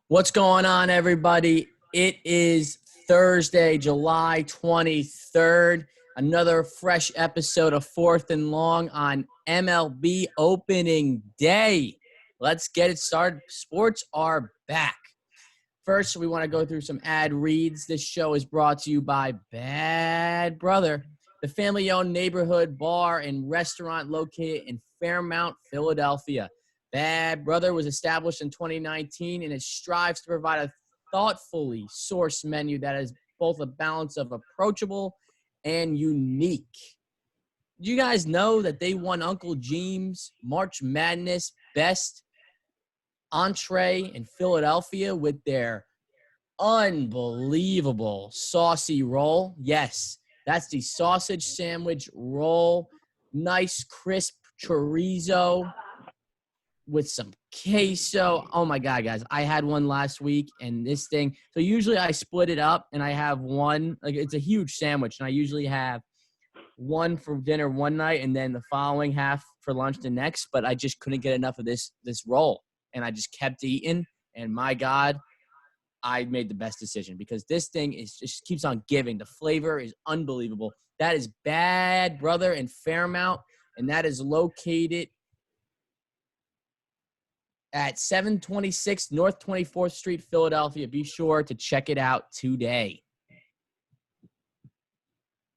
What's going on, everybody? It is Thursday, July 23rd. Another fresh episode of Fourth and Long on MLB opening day. Let's get it started. Sports are back. First, we want to go through some ad reads. This show is brought to you by Bad Brother, the family-owned neighborhood bar and restaurant located in Fairmount, Philadelphia. Bad Brother was established in 2019, and it strives to provide a thoughtfully sourced menu that is both a balance of approachable and unique. Do you guys know that they won Uncle James March Madness Best Entree in Philadelphia with their unbelievable saucy roll? Yes, that's the sausage sandwich roll. Nice crisp chorizo with some queso. Oh my God, guys. I had one last week and this thing. So usually I split it up and I have one, like it's a huge sandwich. And I usually have one for dinner one night and then the following half for lunch the next. But I just couldn't get enough of this roll. And I just kept eating. And my God, I made the best decision because this thing is just keeps on giving. The flavor is unbelievable. That is Bad Brother in Fairmount. And that is located at 726 North 24th Street, Philadelphia. Be sure to check it out today.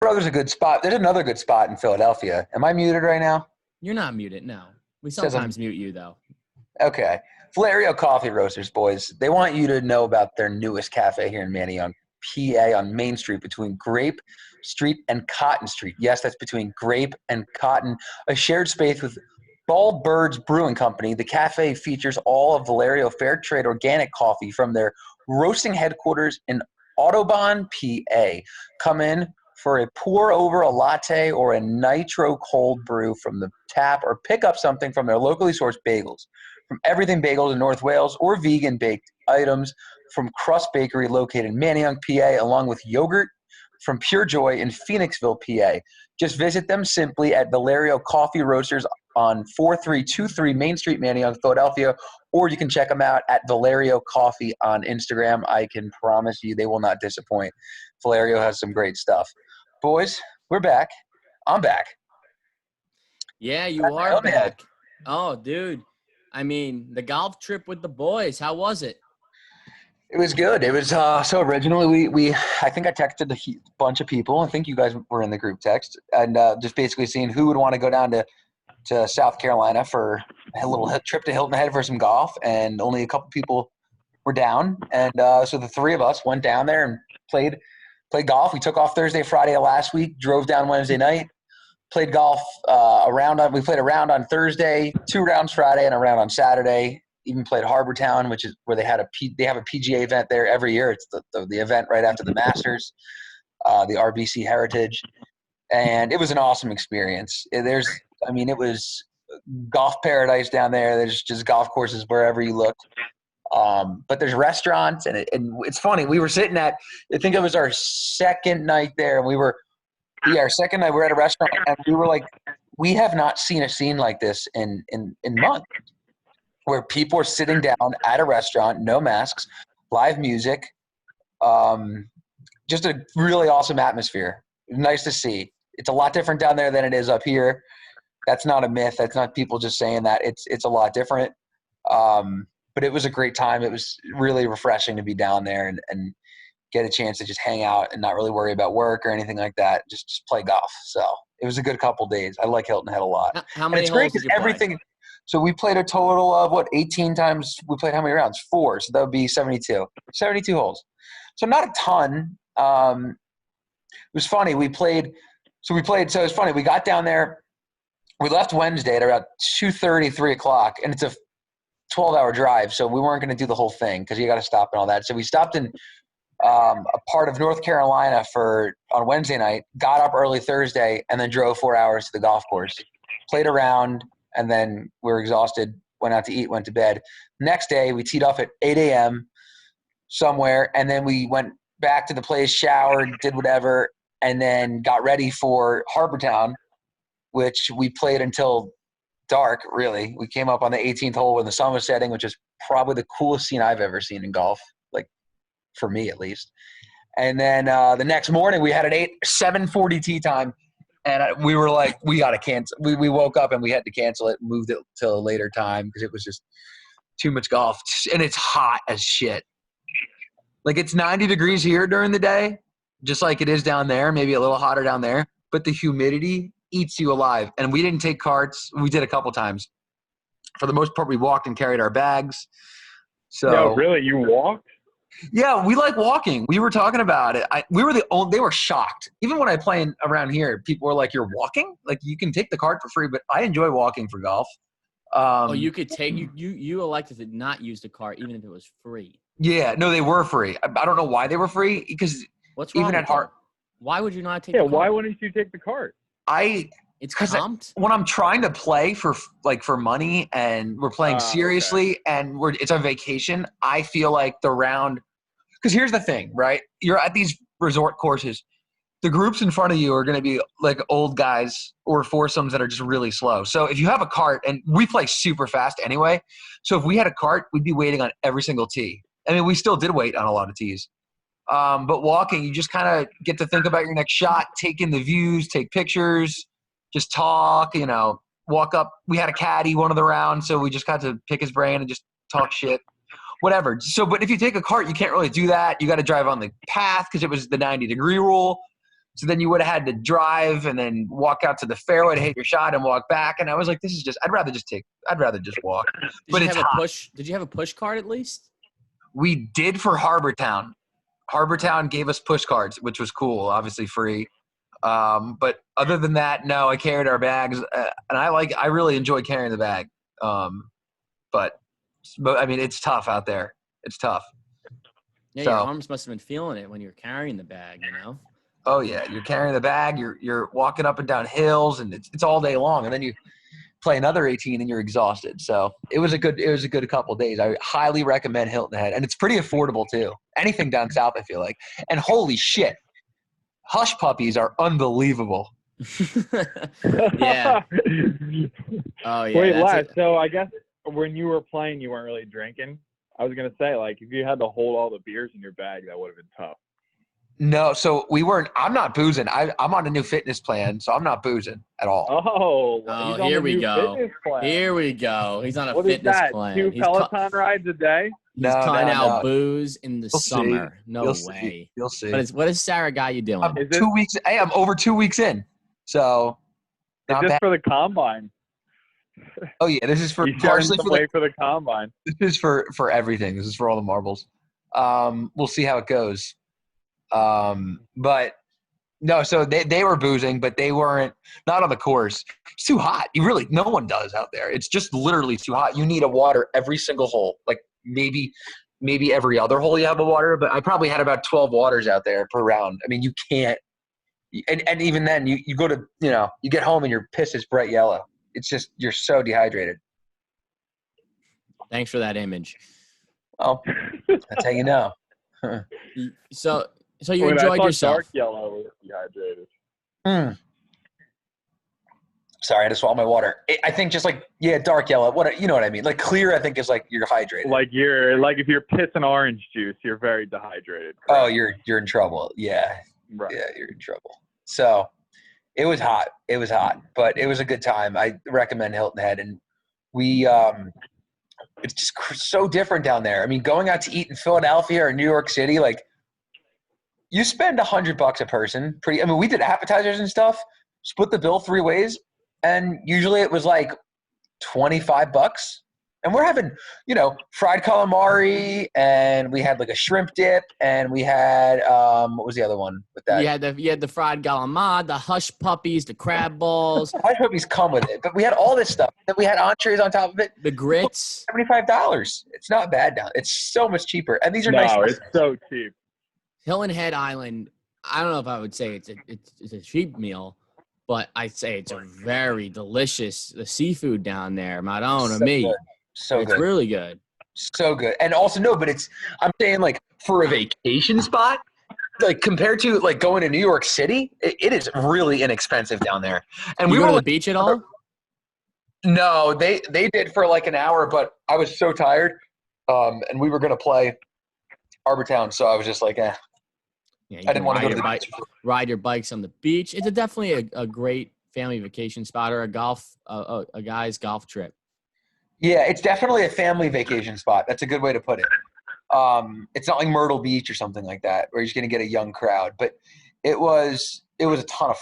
Brother's a good spot. There's another good spot in Philadelphia. Am I muted right now? You're not muted, no. We Says sometimes mute you, though. Okay. Valerio Coffee Roasters, boys. They want you to know about their newest cafe here in Manayunk, PA, on Main Street between Grape Street and Cotton Street. Yes, that's between Grape and Cotton, a shared space with Bald Birds Brewing Company. The cafe features all of Valerio Fair Trade organic coffee from their roasting headquarters in Audubon, PA. Come in for a pour over a latte or a nitro cold brew from the tap, or pick up something from their locally sourced bagels. From Everything Bagels in North Wales, or vegan baked items from Crust Bakery located in Manayunk, PA, along with yogurt from Pure Joy in Phoenixville, PA. Just visit them simply at Valerio Coffee Roasters on 4323 Main Street, Manayunk, Philadelphia, or you can check them out at Valerio Coffee on Instagram. I can promise you they will not disappoint. Valerio has some great stuff. Boys, we're back. I'm back. Yeah, you are back. Oh, dude. I mean, the golf trip with the boys, how was it? It was good. It was so originally we I think I texted a bunch of people. I think you guys were in the group text, and just basically seeing who would want to go down to South Carolina for a little trip to Hilton Head for some golf, and only a couple people were down, and so the three of us went down there and played golf. We took off Thursday, Friday of last week, drove down Wednesday night, played golf we played a round on Thursday, 2 rounds Friday, and a round on Saturday. Even played Harbor Town, which is where they have a PGA event there every year. It's the event right after the Masters, the RBC Heritage, and it was an awesome experience. It was golf paradise down there. There's just golf courses wherever you look. But there's restaurants, and it's funny. We were sitting at, I think it was our second night there, and our second night we were at a restaurant, and we were like, we have not seen a scene like this in months, where people are sitting down at a restaurant, no masks, live music, just a really awesome atmosphere. Nice to see. It's a lot different down there than it is up here. That's not a myth. That's not people just saying that. It's a lot different. But it was a great time. It was really refreshing to be down there and get a chance to just hang out and not really worry about work or anything like that. Just play golf. So it was a good couple of days. I like Hilton Head a lot. How many holes did you play? So we played a total of 18 times. We played how many rounds? 4. So that would be 72. 72 holes. So not a ton. It was funny. So it was funny. We got down there. We left Wednesday at about 2:30, 3 o'clock, and it's a 12-hour drive. So we weren't going to do the whole thing because you got to stop and all that. So we stopped in a part of North Carolina on Wednesday night, got up early Thursday, and then drove 4 hours to the golf course. Played around. And then we were exhausted, went out to eat, went to bed. Next day, we teed off at 8 a.m. somewhere, and then we went back to the place, showered, did whatever, and then got ready for Harbor Town, which we played until dark, really. We came up on the 18th hole when the sun was setting, which is probably the coolest scene I've ever seen in golf, like for me at least. And then the next morning we had an 7:40 tee time, and we were like, we got to cancel. We woke up and we had to cancel it, moved it till a later time because it was just too much golf. And it's hot as shit. Like it's 90 degrees here during the day, just like it is down there, maybe a little hotter down there. But the humidity eats you alive. And we didn't take carts. We did a couple times. For the most part, we walked and carried our bags. So no, really, you walked? Yeah, we like walking. We were talking about it. We were the only. They were shocked. Even when I play around here, people were like, "You're walking? Like you can take the cart for free?" But I enjoy walking for golf. You could take you elected to not use the cart even if it was free. Yeah, no, they were free. I don't know why they were free because what's wrong even with at heart. Why would you not take? Yeah, the cart? Why wouldn't you take the cart? It's comped. When I'm trying to play for money and we're playing seriously and it's a vacation, I feel like the round. Because here's the thing, right? You're at these resort courses. The groups in front of you are going to be like old guys or foursomes that are just really slow. So if you have a cart, and we play super fast anyway, so if we had a cart, we'd be waiting on every single tee. I mean, we still did wait on a lot of tees. But walking, you just kind of get to think about your next shot, take in the views, take pictures, just talk, walk up. We had a caddy one of the rounds, so we just got to pick his brain and just talk shit. Whatever. So, but if you take a cart, you can't really do that. You got to drive on the path because it was the 90-degree rule. So then you would have had to drive and then walk out to the fairway to hit your shot and walk back. And I was like, I'd rather just walk. But it's hot. Did you have a push cart at least? We did for Harbortown. Harbortown gave us push carts, which was cool, obviously free. But other than that, no, I carried our bags, and I really enjoy carrying the bag. But I mean, it's tough out there. It's tough. Yeah, your arms must have been feeling it when you were carrying the bag, Oh yeah, you're carrying the bag. You're walking up and down hills, and it's all day long. And then you play another 18, and you're exhausted. So it was a good couple of days. I highly recommend Hilton Head, and it's pretty affordable too. Anything down south, I feel like. And holy shit, hush puppies are unbelievable. Yeah. Oh yeah. Wait, Les. So I guess. When you were playing, you weren't really drinking. I was going to say, like, if you had to hold all the beers in your bag, that would have been tough. No, so we weren't. I'm not boozing. I'm on a new fitness plan, so I'm not boozing at all. Oh, here we go. Here we go. He's on a fitness plan. 2 Peloton rides a day? He's cutting out booze in the summer. See. No way. You'll see. What is Sarah got you doing? I'm 2 weeks. Hey, I'm over 2 weeks in. So. It's just for the combine. Oh yeah, this is for partially for the combine. This is for everything. This is for all the marbles. We'll see how it goes. But no, so they were boozing, but they weren't not on the course. It's too hot. No one does out there. It's just literally too hot. You need a water every single hole. Like maybe every other hole you have a water, but I probably had about 12 waters out there per round. I mean, you can't. And even then, you go to you get home and your piss is bright yellow. It's just you're so dehydrated. Thanks for that image. Oh, that's how you know. So you enjoyed yourself. Dark yellow was dehydrated. Sorry, I had to swallow my water. I think just dark yellow. You know what I mean? Like clear, I think is like you're hydrated. Like if you're pissing orange juice, you're very dehydrated. Correct? Oh, you're in trouble. Yeah, right. Yeah, you're in trouble. So. It was hot. But it was a good time. I recommend Hilton Head. And it's just so different down there. I mean, going out to eat in Philadelphia or New York City, like you spend $100 a person. We did appetizers and stuff, split the bill 3 ways. And usually it was like $25. And we're having, fried calamari, and we had like a shrimp dip, and we had what was the other one with that? You had the fried calamari, the hush puppies, the crab balls. The hush puppies come with it, but we had all this stuff. Then we had entrees on top of it. The grits. $75. It's not bad now. It's so much cheaper, and these are nice. No, it's so cheap. Hilton Head Island. I don't know if I would say it's a cheap meal, but I'd say it's a very delicious. The seafood down there, Madonna me. Good. So it's good. Really good. So good. And also, no, but I'm saying like for a vacation spot, like compared to like going to New York City, it is really inexpensive down there. And we were to the beach at all? No, they did for like an hour, but I was so tired, and we were gonna play Arbor Town, so I was just like, Yeah, you I can didn't want to go to the bike, beach. ride your bikes on the beach. It's definitely a great family vacation spot or a guy's golf trip. Yeah, it's definitely a family vacation spot. That's a good way to put it. It's not like Myrtle Beach or something like that, where you're just gonna get a young crowd. But it was a ton of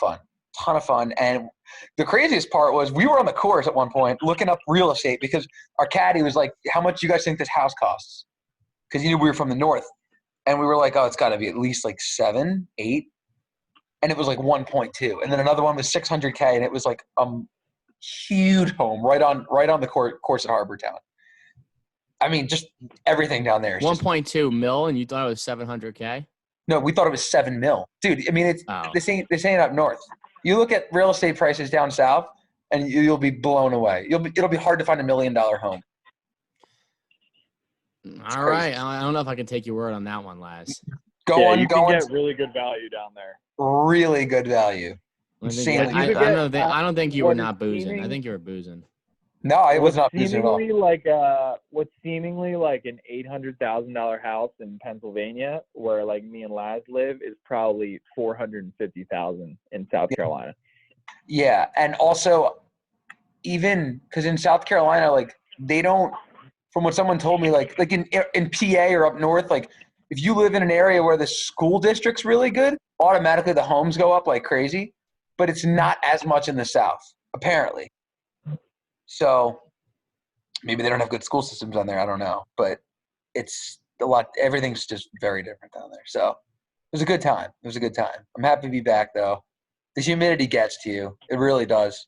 fun. And the craziest part was we were on the course at one point looking up real estate because our caddy was like, "How much do you guys think this house costs?" Because he knew we were from the north, and we were like, "Oh, it's got to be at least like 7, 8," and it was like 1.2. And then another one was 600K, and it was like huge home right on the course at Harbor Town. I mean, just everything down there is 1.2 mil, and you thought it was 700K? No, we thought it was 7 mil, dude. I mean, it's this ain't up north. You look at real estate prices down south, and you'll be blown away. It'll be hard to find $1 million home. All right, I don't know if I can take your word on that one, Laz. You can get really good value down there. Really good value. I don't think you were not boozing. I think you were boozing. No, I was not boozing at all. What's seemingly like an $800,000 house in Pennsylvania, where like me and Laz live, is probably $450,000 in South Carolina. Yeah, and also, even because in South Carolina, like they don't. From what someone told me, like in PA or up north, like if you live in an area where the school district's really good, automatically the homes go up like crazy. But it's not as much in the South, apparently. So maybe they don't have good school systems down there. I don't know, but it's a lot. Everything's just very different down there. So it was a good time. I'm happy to be back, though. The humidity gets to you. It really does.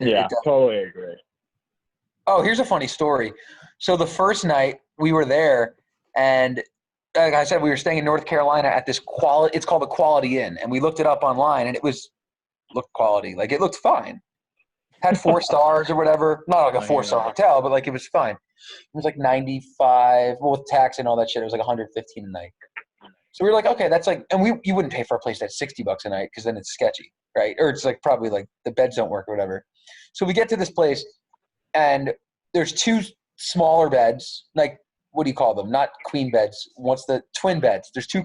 Totally agree. Oh, here's a funny story. So the first night we were there, and like I said, we were staying in North Carolina at this quality. It's called the Quality Inn, and we looked it up online, and looked quality. Like it looked fine. Had 4 stars or whatever. Not like a 4-star hotel, but like it was fine. It was like 95. Well, with tax and all that shit, it was like 115 a night. So we were like, okay, that's like, and you wouldn't pay for a place that's $60 a night because then it's sketchy, right? Or it's like probably like the beds don't work or whatever. So we get to this place, and there's 2 smaller beds, like what do you call them? Not queen beds. What's the twin beds? There's 2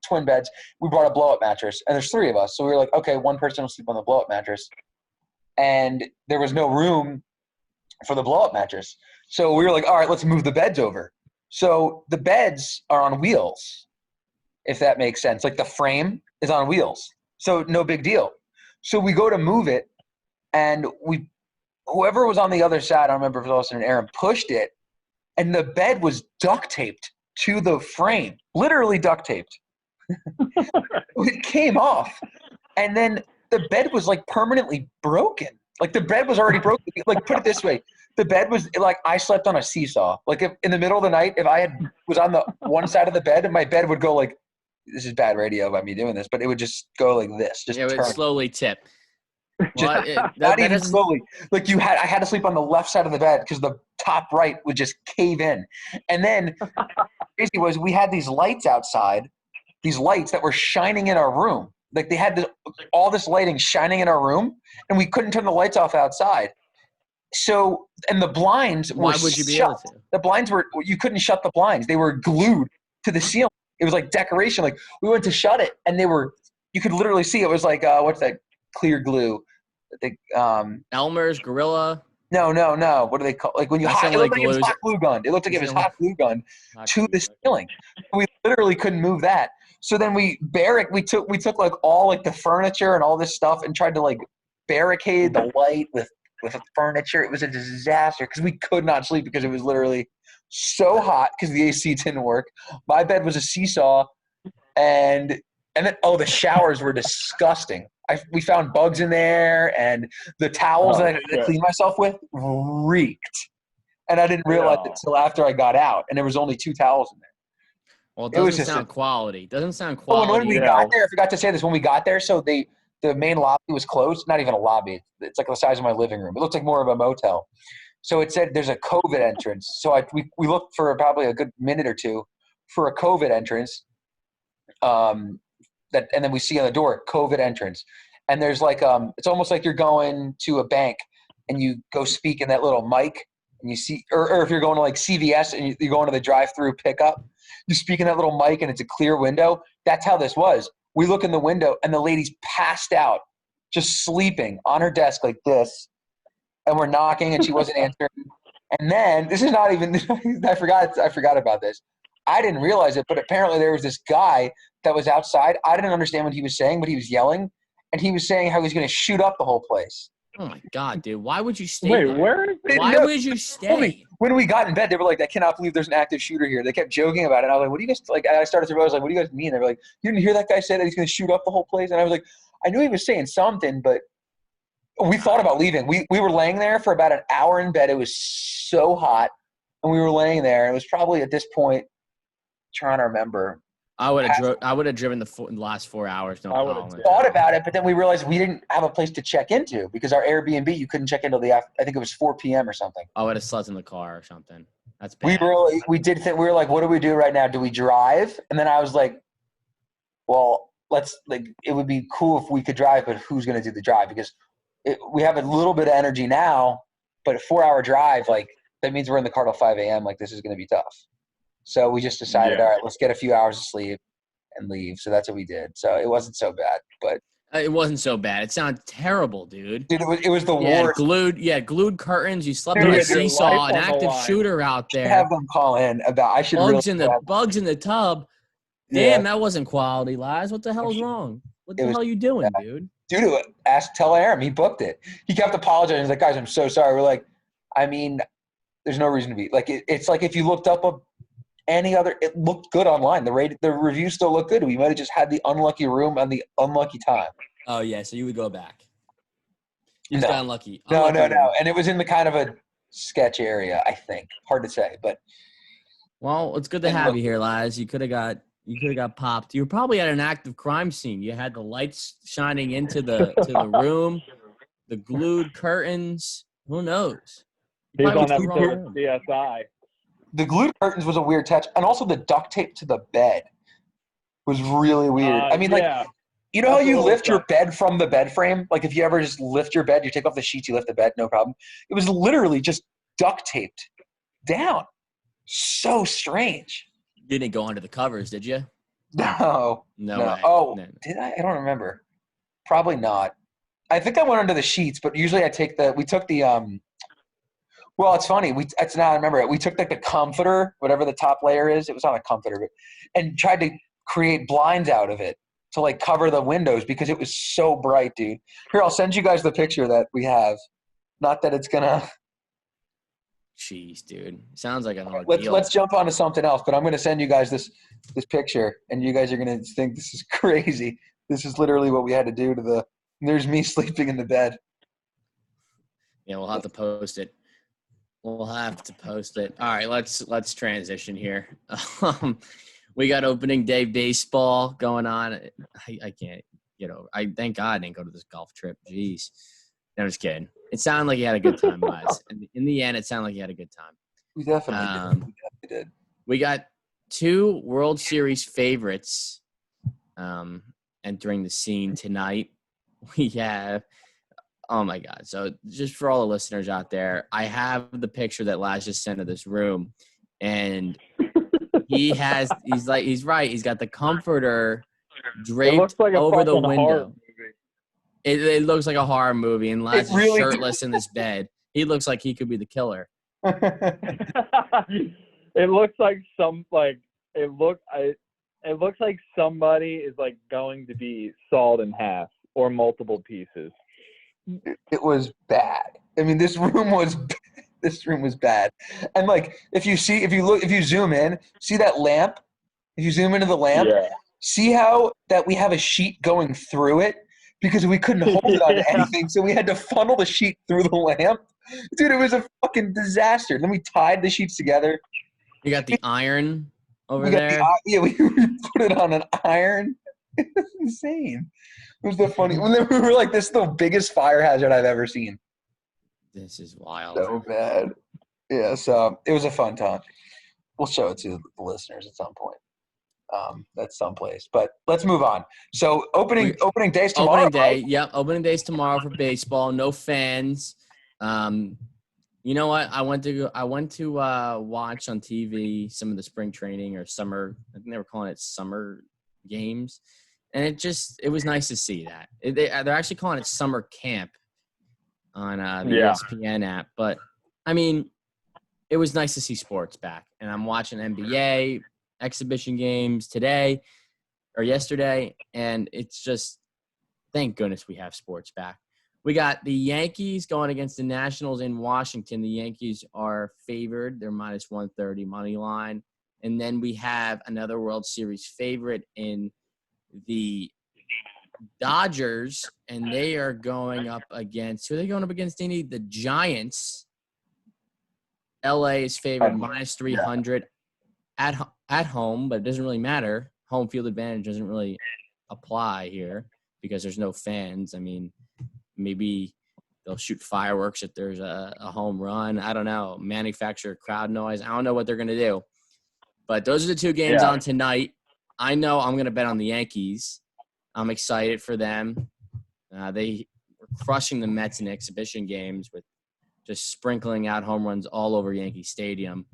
twin beds. We brought a blow-up mattress, and there's 3 of us. So we were like, okay, one person will sleep on the blow-up mattress. And there was no room for the blow-up mattress. So we were like, all right, let's move the beds over. So the beds are on wheels, if that makes sense. Like the frame is on wheels. So no big deal. So we go to move it, and whoever was on the other side, I don't remember if it was Austin and Aaron, pushed it, and the bed was duct taped to the frame, literally duct taped. It came off. And then the bed was like permanently broken. Like the bed was already broken. Like put it this way, the bed was like I slept on a seesaw. Like if in the middle of the night, if I was on the one side of the bed, my bed would go like, this is bad radio by me doing this, but it would just go like this. Just it would slowly tip. Not even slowly. Like I had to sleep on the left side of the bed because the top right would just cave in. And then crazy was we had these lights outside, these lights that were shining in our room. Like they had all this lighting shining in our room, and we couldn't turn the lights off outside. So, and the blinds were Why would you be able to? The blinds you couldn't shut the blinds. They were glued to the ceiling. It was like decoration. Like we went to shut it, and you could literally see it was like, what's that clear glue? Elmer's, Gorilla. No. What do they call? Like when you it looked like it was hot glue gun. It looked like it was hot glue gun to the ceiling. We literally couldn't move that. So then we took like all like the furniture and all this stuff and tried to like barricade the light with furniture. It was a disaster because we could not sleep because it was literally so hot because the AC didn't work. My bed was a seesaw, and then the showers were disgusting. We found bugs in there, and the towels that I had to clean myself with reeked. And I didn't realize it until after I got out, and there was only 2 towels in there. Well, it doesn't sound quality. Doesn't sound quality. When we got there, I forgot to say this. When we got there, so the main lobby was closed. Not even a lobby. It's like the size of my living room. It looked like more of a motel. So it said there's a COVID entrance. So we looked for probably a good minute or 2 for a COVID entrance. And then we see on the door COVID entrance. And there's like it's almost like you're going to a bank, and you go speak in that little mic, and you see, or if you're going to like CVS and you go into the drive-through pickup, you speak in that little mic and it's a clear window. That's how this was. We look in the window and the lady's passed out, just sleeping on her desk like this, and we're knocking and she wasn't answering. And then this is not even I forgot about this. I didn't realize it, but apparently there was this guy that was outside. I didn't understand what he was saying, but he was yelling, and he was saying how he was going to shoot up the whole place. Oh my God, dude! Why would you stay? Wait, there? where is it? Why would you stay? When we got in bed, they were like, "I cannot believe there's an active shooter here." They kept joking about it. And I was like, "What do you guys like?" I started to realize, like, "What do you guys mean?" They were like, "You didn't hear that guy say that he's going to shoot up the whole place?" And I was like, "I knew he was saying something, but." We thought about leaving. We were laying there for about an hour in bed. It was so hot, and we were laying there. And it was probably at this point, trying to remember. I would have driven the last 4 hours. No problem. Thought about it, but then we realized we didn't have a place to check into because our Airbnb you couldn't check into I think it was 4 p.m. or something. I would have slept in the car or something. That's bad. We did think we were like, what do we do right now? Do we drive? And then I was like, well, it would be cool if we could drive, but who's going to do the drive? Because we have a little bit of energy now, but a 4-hour drive, like that means we're in the car till 5 a.m. Like this is going to be tough. So we just decided, all right, let's get a few hours of sleep and leave. So that's what we did. So it wasn't so bad, but it wasn't so bad. It sounded terrible, dude. Dude, it was the worst. Glued curtains. You slept on a seesaw. An active shooter out there. Have them call in about. I should bugs in the tub. Damn, that wasn't quality, Laz. What the hell is wrong? What the hell are you doing, dude? Dude, tell Aaron. He booked it. He kept apologizing. He's like, guys, I'm so sorry. We're like, I mean, there's no reason to be. Like, it's like if you looked up any other – it looked good online. The reviews still look good. We might have just had the unlucky room on the unlucky time. Oh, yeah, so you would go back. You got unlucky. No. And it was in the kind of a sketch area, I think. Hard to say, but – Well, it's good to have you here, Laz. You could have got popped. You were probably at an active crime scene. You had the lights shining into the room, the glued curtains. Who knows? He's on that CSI. The glued curtains was a weird touch, and also the duct tape to the bed was really weird. I mean, you know how you lift your bed from the bed frame? Like if you ever just lift your bed, you take off the sheets, you lift the bed, no problem. It was literally just duct taped down. So strange. You didn't go under the covers, did you? No. Way. Oh, no. Did I? I don't remember. Probably not. I think I went under the sheets, but usually we took the well, it's funny. It's now I remember it. We took like the comforter, whatever the top layer is. It was not a comforter, and tried to create blinds out of it to like cover the windows because it was so bright, dude. Here, I'll send you guys the picture that we have. Not that it's gonna. Jeez, dude. Sounds like an ordeal. Let's jump on to something else, but I'm going to send you guys this picture, and you guys are going to think this is crazy. This is literally what we had to do to there's me sleeping in the bed. Yeah, we'll have to post it. All right, let's transition here. We got opening day baseball going on. I can't get over. Thank God I didn't go to this golf trip. Jeez. No, I'm just kidding. It sounded like you had a good time, guys. In the end, it sounded like you had a good time. We definitely did. We got 2 World Series favorites entering the scene tonight. We have – oh, my God. So just for all the listeners out there, I have the picture that Laz just sent to this room, and he's right. He's got the comforter draped over the window. It looks like a horror movie, and Laz is shirtless in this bed. He looks like he could be the killer. It looks like it looks like somebody is like going to be sawed in half or multiple pieces. It was bad. I mean, this room was bad. And like, if you zoom in, see that lamp? If you zoom into the lamp, see how that we have a sheet going through it because we couldn't hold it on anything, so we had to funnel the sheet through the lamp. Dude, it was a fucking disaster. Then we tied the sheets together. You got the iron over there? We put it on an iron. It was insane. It was the funny. We were like, this is the biggest fire hazard I've ever seen. This is wild. So bad. Yeah, so it was a fun time. We'll show it to the listeners at some point. That's someplace. But let's move on. So opening day's tomorrow. Opening day, yep. Opening day's tomorrow for baseball. No fans. You know what? I went to watch on TV some of the spring training or summer. I think they were calling it summer games, and it was nice to see that. They're actually calling it summer camp on the ESPN app. But I mean, it was nice to see sports back, and I'm watching NBA exhibition games today or yesterday, and it's just thank goodness we have sports back. We got the Yankees going against the Nationals in Washington. The Yankees are favored. They're minus 130 money line. And then we have another World Series favorite in the Dodgers, and they are going up against – who are they going up against, Danny? The Giants. LA is favored minus 300 at home, but it doesn't really matter. Home field advantage doesn't really apply here because there's no fans. I mean, maybe they'll shoot fireworks if there's a home run. I don't know. Manufacture crowd noise. I don't know what they're going to do. But those are the two games on tonight. I know I'm going to bet on the Yankees. I'm excited for them. They were crushing the Mets in exhibition games with just sprinkling out home runs all over Yankee Stadium.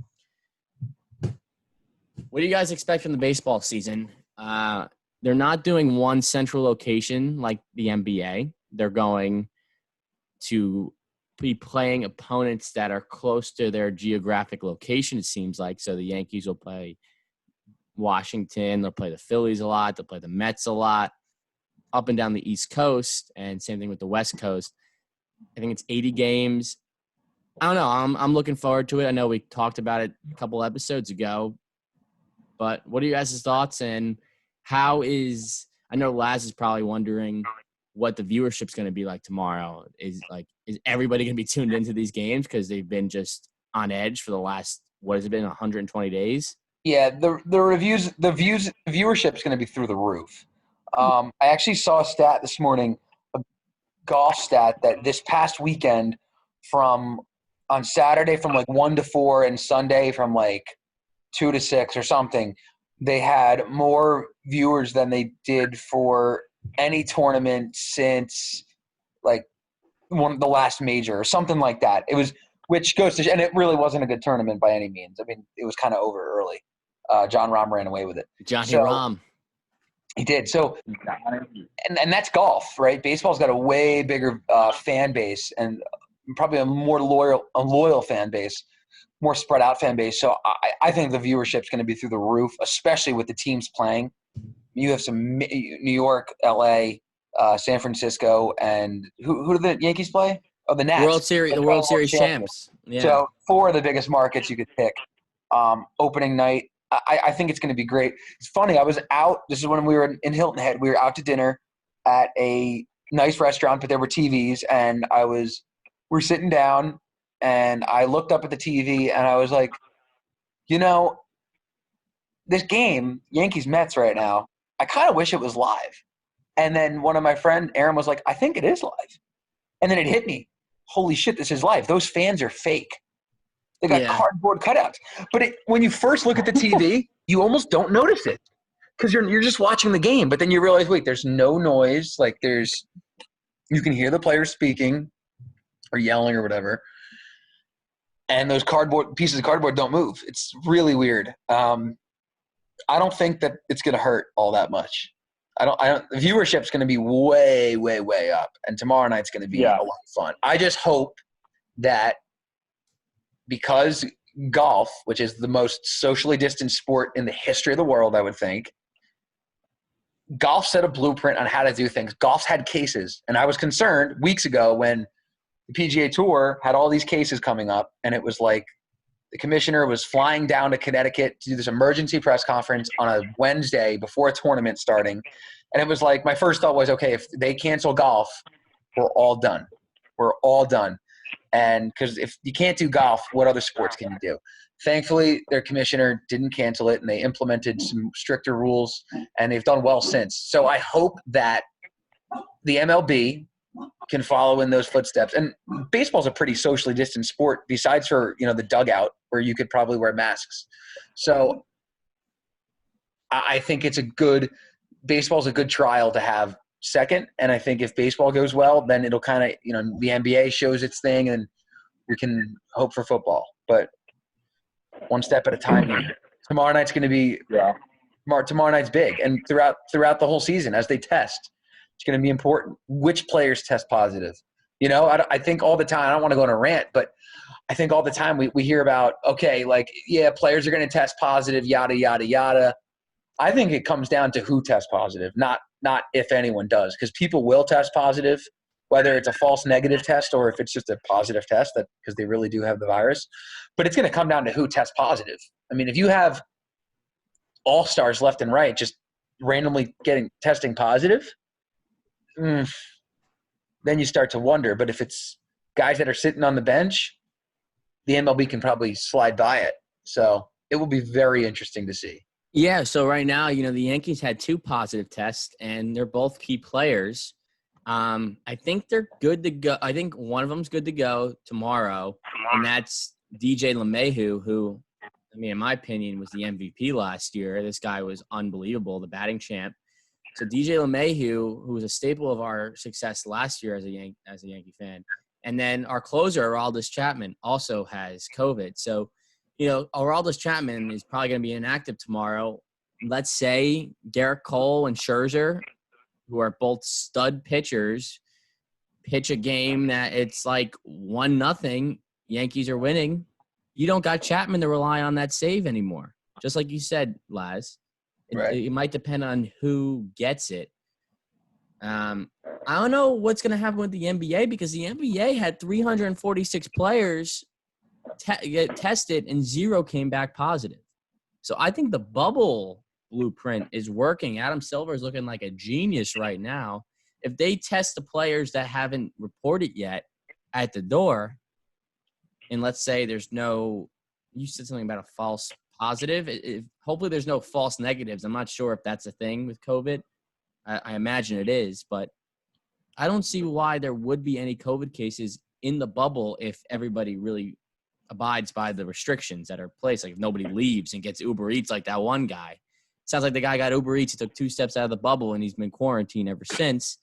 What do you guys expect from the baseball season? They're not doing one central location like the NBA. They're going to be playing opponents that are close to their geographic location, it seems like. So the Yankees will play Washington. They'll play the Phillies a lot. They'll play the Mets a lot up and down the East Coast, and same thing with the West Coast. I think it's 80 games. I don't know. I'm looking forward to it. I know we talked about it a couple episodes ago, but what are you guys' thoughts, and how is – I know Laz is probably wondering – what the viewership's going to be like tomorrow. Is everybody going to be tuned into these games because they've been just on edge for the last, what has it been, 120 days? Yeah, the viewership's going to be through the roof. I actually saw a stat this morning, a golf stat, that this past weekend on Saturday from like 1 to 4 and Sunday from like 2 to 6 or something, they had more viewers than they did for any tournament since like the last major or something like that. It was, which goes to, and it really wasn't a good tournament by any means. I mean, it was kind of over early. John Rahm ran away with it. Rahm. He did. So, and that's golf, right? Baseball's got a way bigger fan base and probably a more loyal fan base, more spread out fan base. So I think the viewership's going to be through the roof, especially with the teams playing. You have some New York, LA, San Francisco, and who do the Yankees play? Oh, the Nats. The World Series champs. Yeah. So 4 of the biggest markets you could pick. Opening night, I think it's going to be great. It's funny. I was out. This is when we were in Hilton Head. We were out to dinner at a nice restaurant, but there were TVs, and we're sitting down, and I looked up at the TV, and I was like, this game, Yankees-Mets right now, I kind of wish it was live. And then one of my friend, Aaron, was like, I think it is live. And then it hit me. Holy shit, this is live. Those fans are fake. They got cardboard cutouts. But when you first look at the TV, you almost don't notice it because you're just watching the game. But then you realize, wait, there's no noise. Like you can hear the players speaking or yelling or whatever. And those pieces of cardboard don't move. It's really weird. I don't think that it's going to hurt all that much. The viewership's going to be way, way, way up. And tomorrow night's going to be a lot of fun. I just hope that because golf, which is the most socially distant sport in the history of the world, I would think, golf set a blueprint on how to do things. Golf's had cases. And I was concerned weeks ago when the PGA Tour had all these cases coming up, and it was like, the commissioner was flying down to Connecticut to do this emergency press conference on a Wednesday before a tournament starting. And it was like, my first thought was, okay, if they cancel golf, we're all done. We're all done. And because if you can't do golf, what other sports can you do? Thankfully, their commissioner didn't cancel it, and they implemented some stricter rules, and they've done well since. So I hope that the MLB can follow in those footsteps. And baseball's a pretty socially distant sport besides for, the dugout where you could probably wear masks. So I think baseball's a good trial to have second. And I think if baseball goes well, then it'll kind of, the NBA shows its thing and we can hope for football. But one step at a time here. Tomorrow night's going to be tomorrow night's big. And throughout the whole season as they test, it's going to be important. Which players test positive? I think all the time, I don't want to go on a rant, but I think all the time we hear about, okay, like, yeah, players are going to test positive, yada, yada, yada. I think it comes down to who tests positive, not if anyone does, because people will test positive, whether it's a false negative test or if it's just a positive test because they really do have the virus. But it's going to come down to who tests positive. I mean, if you have all-stars left and right just randomly testing positive, then you start to wonder. But if it's guys that are sitting on the bench, the MLB can probably slide by it. So it will be very interesting to see. Yeah, so right now, the Yankees had 2 positive tests, and they're both key players. I think they're good to go. I think one of them's good to go tomorrow, and that's DJ LeMahieu, who, in my opinion, was the MVP last year. This guy was unbelievable, the batting champ. So DJ LeMahieu, who was a staple of our success last year as a Yankee fan, and then our closer, Aroldis Chapman, also has COVID. So, Aroldis Chapman is probably going to be inactive tomorrow. Let's say Garrett Cole and Scherzer, who are both stud pitchers, pitch a game that it's like 1-0, Yankees are winning. You don't got Chapman to rely on that save anymore. Just like you said, Laz. It might depend on who gets it. I don't know what's going to happen with the NBA because the NBA had 346 players get tested and 0 came back positive. So I think the bubble blueprint is working. Adam Silver is looking like a genius right now. If they test the players that haven't reported yet at the door, and let's say there's no – you said something about a false positive. Hopefully there's no false negatives. I'm not sure if that's a thing with COVID. I imagine it is, but I don't see why there would be any COVID cases in the bubble if everybody really abides by the restrictions that are placed. Like if nobody leaves and gets Uber Eats like that one guy. Sounds like the guy got Uber Eats. He took 2 steps out of the bubble and he's been quarantined ever since.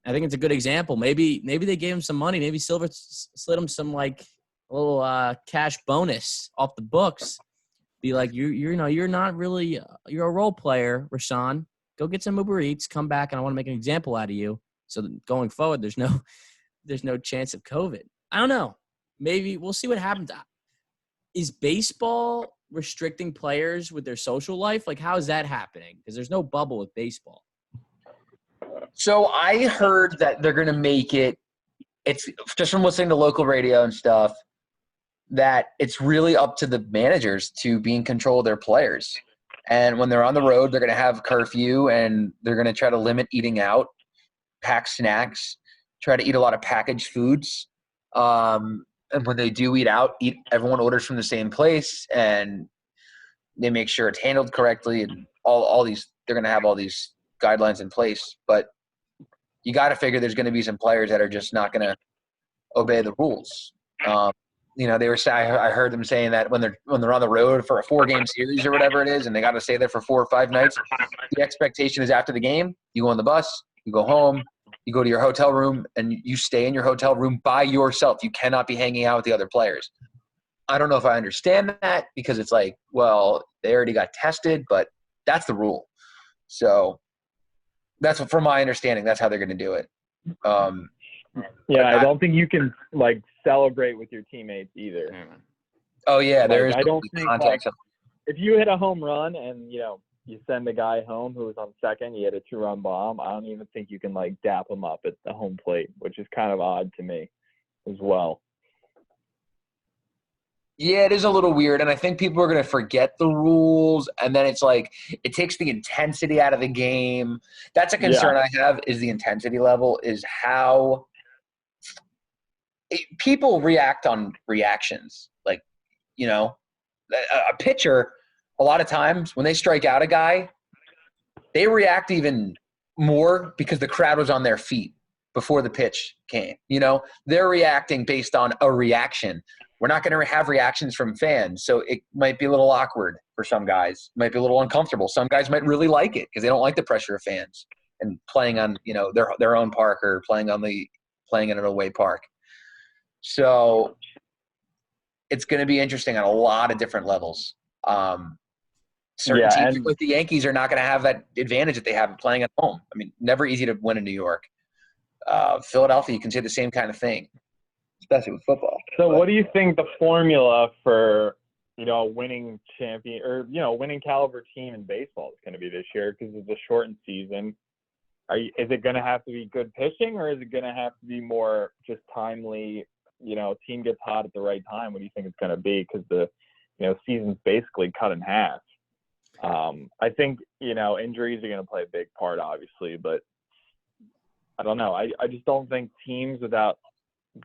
I think it's a good example. Maybe they gave him some money. Maybe Silver slid him some like a little cash bonus off the books. Be like, you're not really you're a role player, Rashawn. Go get some Uber Eats, come back, and I want to make an example out of you. So that going forward, there's no chance of COVID. I don't know. Maybe we'll see what happens. Is baseball restricting players with their social life? Like, how is that happening? Because there's no bubble with baseball. So I heard that they're going to make it – it's just from listening to local radio and stuff that it's really up to the managers to be in control of their players. And when they're on the road, they're going to have curfew and they're going to try to limit eating out, pack snacks, try to eat a lot of packaged foods. And when they do eat out, everyone orders from the same place and they make sure it's handled correctly and all these – they're going to have all these guidelines in place. But you got to figure there's going to be some players that are just not going to obey the rules. They were saying, I heard them saying that when they're on the road for a 4-game series or whatever it is, and they got to stay there for 4 or 5 nights, the expectation is after the game, you go on the bus, you go home, you go to your hotel room, and you stay in your hotel room by yourself. You cannot be hanging out with the other players. I don't know if I understand that because it's like, well, they already got tested, but that's the rule. So that's from my understanding, that's how they're going to do it. I don't think you can like celebrate with your teammates either. Oh yeah, there is. I don't think if you hit a home run and you send a guy home who was on second, he hit a 2-run bomb. I don't even think you can like dap him up at the home plate, which is kind of odd to me as well. Yeah, it is a little weird, and I think people are going to forget the rules, and then it's like it takes the intensity out of the game. That's a concern I have is the intensity level, is how people react on reactions. Like, a pitcher, a lot of times when they strike out a guy, they react even more because the crowd was on their feet before the pitch came. They're reacting based on a reaction. We're not going to have reactions from fans, so it might be a little awkward for some guys. It might be a little uncomfortable. Some guys might really like it because they don't like the pressure of fans. and playing on, their own park or playing in an away park. So it's going to be interesting on a lot of different levels. Certain teams and like the Yankees are not going to have that advantage that they have playing at home. I mean, never easy to win in New York. Philadelphia, you can say the same kind of thing, especially with football. So what do you think the formula for, winning champion or, winning caliber team in baseball is going to be this year because of the shortened season? Is it going to have to be good pitching, or is it going to have to be more just timely, team gets hot at the right time? What do you think it's going to be? Because the, season's basically cut in half. I think, injuries are going to play a big part, obviously, but I don't know. I just don't think teams without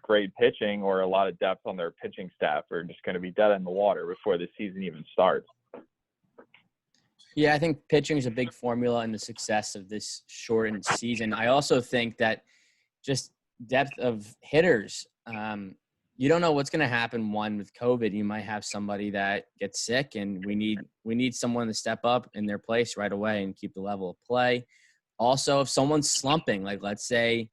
great pitching or a lot of depth on their pitching staff are just going to be dead in the water before the season even starts. Yeah, I think pitching is a big formula in the success of this shortened season. I also think that just depth of hitters, you don't know what's going to happen. One, with COVID, you might have somebody that gets sick, and we need someone to step up in their place right away and keep the level of play. Also, if someone's slumping, like let's say,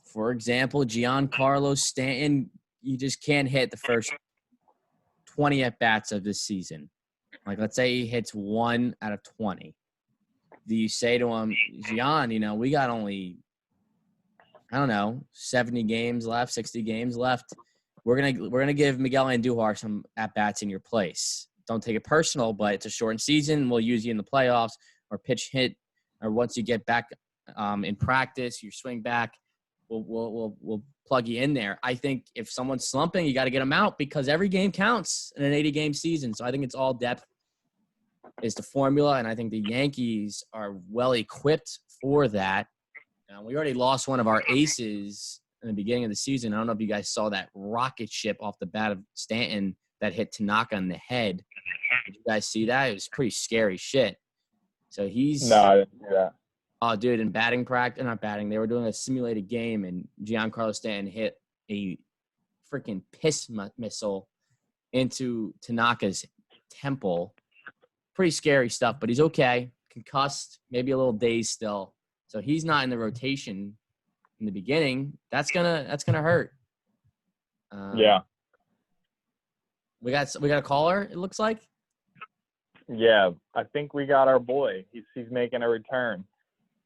for example, Giancarlo Stanton, you just can't hit the first 20 at-bats of this season. Like, let's say he hits 1 out of 20. Do you say to him, Gian, we got only, 70 games left, 60 games left. We're gonna give Miguel Andujar some at-bats in your place. Don't take it personal, but it's a shortened season. We'll use you in the playoffs or pitch hit, or once you get back in practice, you swing back. We'll plug you in there. I think if someone's slumping, you got to get them out because every game counts in an 80-game season. So I think it's all depth is the formula, and I think the Yankees are well equipped for that. We already lost one of our aces in the beginning of the season. I don't know if you guys saw that rocket ship off the bat of Stanton that hit Tanaka in the head. Did you guys see that? It was pretty scary shit. So he's – No, I didn't see that. Oh, dude, in batting practice – not batting. They were doing a simulated game, and Giancarlo Stanton hit a freaking piss missile into Tanaka's temple. Pretty scary stuff, but he's okay. Concussed, maybe a little dazed still. So he's not in the rotation in the beginning. That's gonna hurt. Yeah. We got a caller, it looks like. Yeah, I think we got our boy. He's making a return,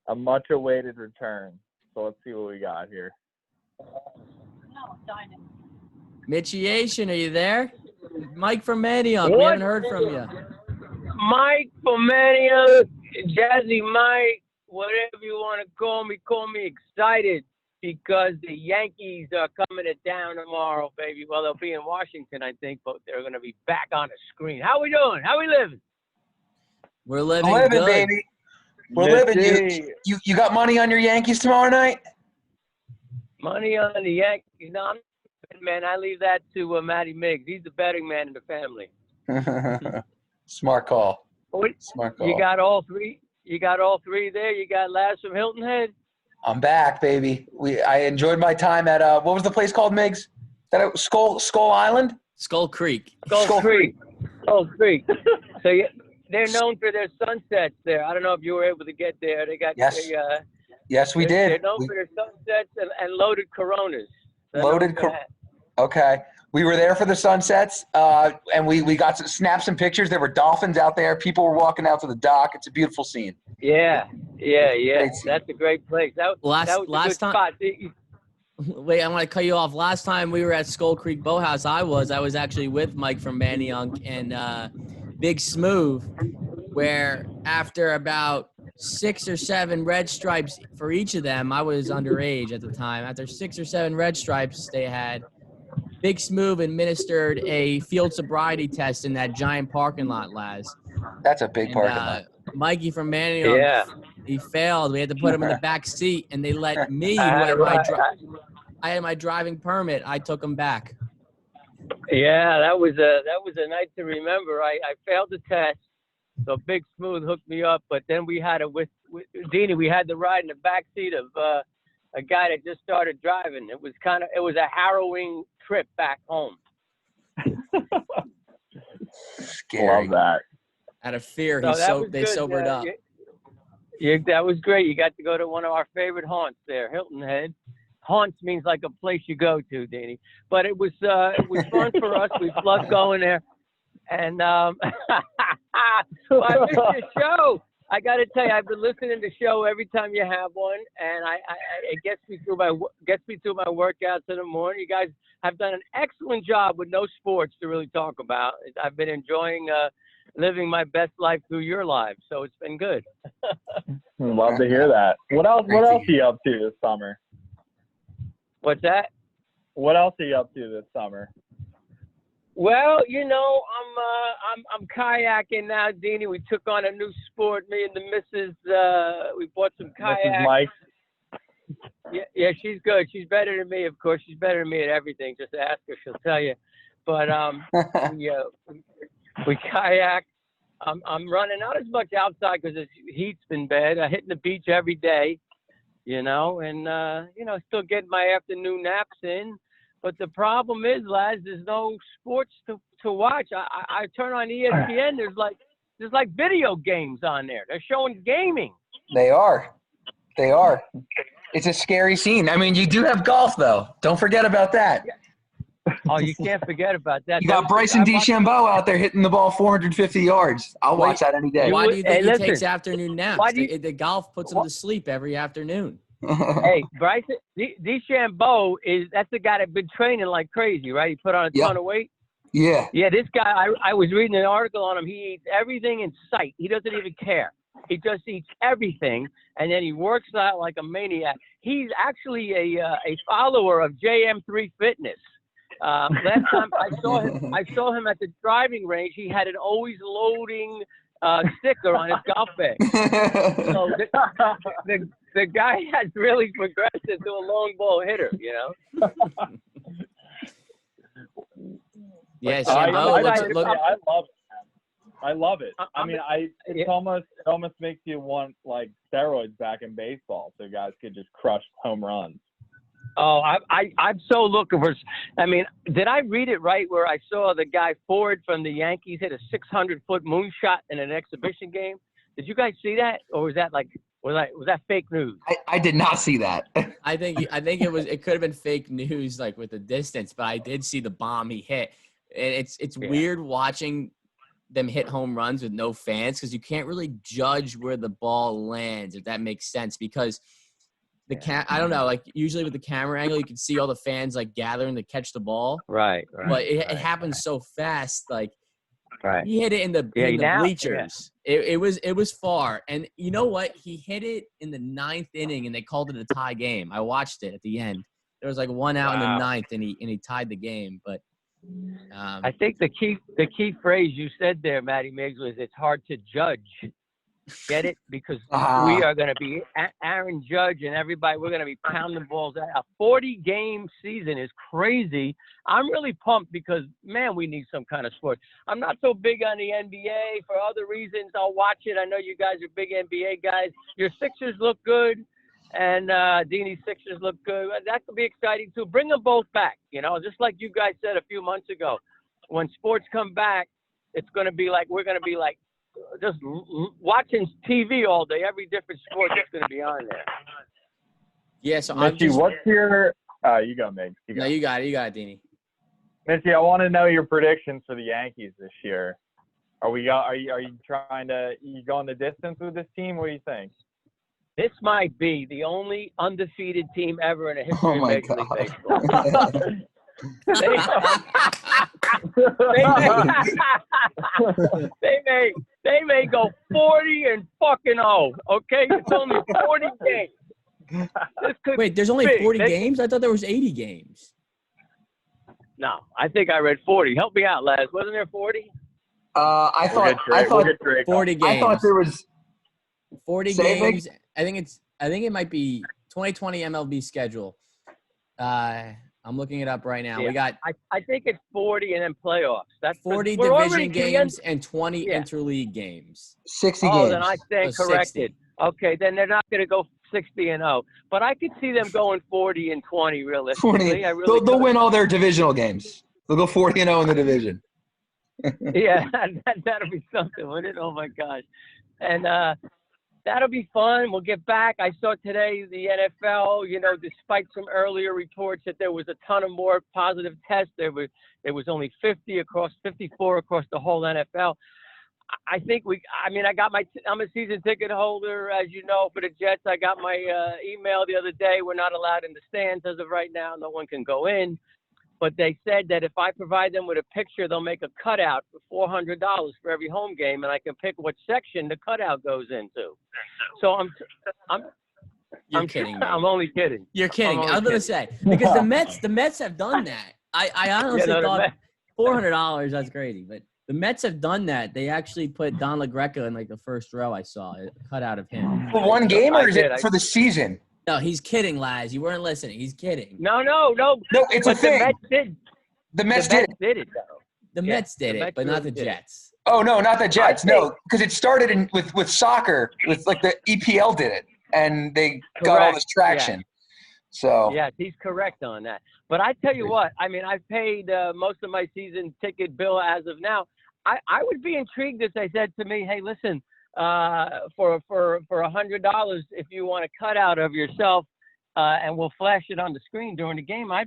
a much-awaited return. So let's see what we got here. Mitchie, are you there? Mike from Manayunk. We haven't heard from you. Mike from Manayunk, Jazzy Mike, whatever you want to call me excited because the Yankees are coming to town tomorrow, baby. Well, they'll be in Washington, I think, but they're going to be back on the screen. How we doing? How we living? We're living good. Baby. We're living. You got money on your Yankees tomorrow night? Money on the Yankees? No, I'm not, man. I leave that to Matty Miggs. He's the betting man in the family. Smart call. Smart call. You got all three? You got all three there? You got Laz from Hilton Head? I'm back, baby. I enjoyed my time at what was the place called, Miggs? Skull Island? Skull Creek. Skull Creek. Skull Creek. So they're known for their sunsets there. I don't know if you were able to get there. They got yes, we did. They're known for their sunsets and loaded Coronas. Okay. We were there for the sunsets, and we got to snap some pictures. There were dolphins out there. People were walking out to the dock. It's a beautiful scene. Yeah. That's a great place. That was a good spot. Wait, I want to cut you off. Last time we were at Skull Creek Boathouse, I was actually with Mike from Manayunk and Big Smooth, where after about 6 or 7 red stripes for each of them, I was underage at the time. After 6 or 7 red stripes they had, Big Smooth administered a field sobriety test in that giant parking lot, Laz. That's a big parking lot. Mikey from Manayunk, he failed. We had to put him in the back seat, and they let me, I had my driving permit. I took him back. Yeah, that was a night to remember. I failed the test, so Big Smooth hooked me up. But then we had with Dini. We had to ride in the back seat of a guy that just started driving. It was a harrowing trip back home. Scary. Love that. Out of fear, So they sobered up. Yeah, that was great. You got to go to one of our favorite haunts there, Hilton Head. Haunts means like a place you go to, Danny. But it was fun for us. We loved going there. And I missed your show. I got to tell you, I've been listening to the show every time you have one, and it gets me through my workouts in the morning. You guys have done an excellent job with no sports to really talk about. I've been enjoying living my best life through your lives, so it's been good. Love to hear that. What else are you up to this summer? What's that? What else are you up to this summer? Well, I'm kayaking now, Deanie. We took on a new sport. Me and the missus, we bought some kayaks. Mrs. Mike. Yeah, she's good. She's better than me, of course. She's better than me at everything. Just ask her; she'll tell you. But we kayak. I'm running not as much outside because the heat's been bad. I'm hitting the beach every day, and still getting my afternoon naps in. But the problem is, Laz, there's no sports to watch. I turn on ESPN. There's like video games on there. They're showing gaming. They are. It's a scary scene. I mean, you do have golf, though. Don't forget about that. Oh, you can't forget about that. You got Bryson DeChambeau out there hitting the ball 450 yards. I'll watch that any day. Why do you think he takes afternoon naps? The golf puts him to sleep every afternoon. Hey, Bryson DeChambeau that's the guy that's been training like crazy, right? He put on a ton of weight. Yeah. Yeah, this guy, I was reading an article on him. He eats everything in sight. He doesn't even care. He just eats everything, and then he works out like a maniac. He's actually a follower of JM3 Fitness. Last time I saw him at the driving range. He had an always loading sticker on his golf bag. So the guy has really progressed into a long ball hitter, Yes, I love it. I love it. It almost makes you want like steroids back in baseball, so guys could just crush home runs. Oh, I'm so looking for. I mean, did I read it right where I saw the guy Ford from the Yankees hit a 600-foot moonshot in an exhibition game? Did you guys see that, or was that fake news? I did not see that. I think it could have been fake news, like with the distance, but I did see the bomb he hit. And it's weird watching them hit home runs with no fans because you can't really judge where the ball lands, if that makes sense, because I don't know, like usually with the camera angle, you can see all the fans like gathering to catch the ball. Right. But it happens so fast. Like he hit it in the bleachers. Yeah. It was far. And you know what? He hit it in the 9th inning and they called it a tie game. I watched it at the end. There was like one out in the 9th and he tied the game. But I think the key phrase you said there, Matty Miggs, was it's hard to judge. Get it? Because we are going to be Aaron Judge and everybody. We're going to be pounding balls out. A 40-game season is crazy. I'm really pumped because, man, we need some kind of sport. I'm not so big on the NBA for other reasons. I'll watch it. I know you guys are big NBA guys. Your Sixers look good, and Deanie's Sixers look good. That could be exciting, too. Bring them both back, just like you guys said a few months ago. When sports come back, it's going to be like we're going to be like, just watching TV all day, every different sport that's going to be on there. Yeah, so Mitchie, what's your you go, Meg. No, you got it, Deanie. Mitchie, I want to know your predictions for the Yankees this year. Are you trying to going the distance with this team? What do you think? This might be the only undefeated team ever in the history of Major League Baseball. They may go 40 and fucking 0. Okay, it's only 40 games. Wait, there's only 40 games? I thought there was 80 games. No, I think I read 40. Help me out, Laz. Wasn't there 40? I thought 40 games. I thought there was 40 games. I think it might be 2020 MLB schedule. I'm looking it up right now. Yeah, we got I think it's 40 and then playoffs. That's 40 division games and 20 interleague games. 60 games. Oh, then I stand corrected. 60. Okay, then they're not going to go 60 and 0. But I could see them going 40 and 20 realistically. They'll win all their divisional games. They'll go 40 and 0 in the division. Yeah, that'll be something, wouldn't it? Oh my gosh. And that'll be fun. We'll get back. I saw today the NFL, despite some earlier reports that there was a ton of more positive tests, there was only 54 across the whole NFL. I think I'm a season ticket holder, as you know, for the Jets. I got my email the other day. We're not allowed in the stands as of right now. No one can go in. But they said that if I provide them with a picture, they'll make a cutout for $400 for every home game, and I can pick what section the cutout goes into. So You're kidding me. I'm only kidding. You're kidding me. I was going to say, because the Mets have done that. I honestly thought $400, that's crazy. But the Mets have done that. They actually put Don LaGreca in like the first row. I saw a cutout of him. For one game, or is it for the season? No, he's kidding, Laz. You weren't listening. He's kidding. No, it's a thing. The Mets did it, though. The Mets did it, but not the Jets. Oh, no, not the Jets. No, because it started with soccer. With like the EPL did it, and they got all this traction. Yeah. So yes, he's correct on that. But I tell you what, I've paid most of my season ticket bill as of now. I would be intrigued if they said to me, "Hey, listen, for $100, if you want a cutout of yourself, and we'll flash it on the screen during the game," I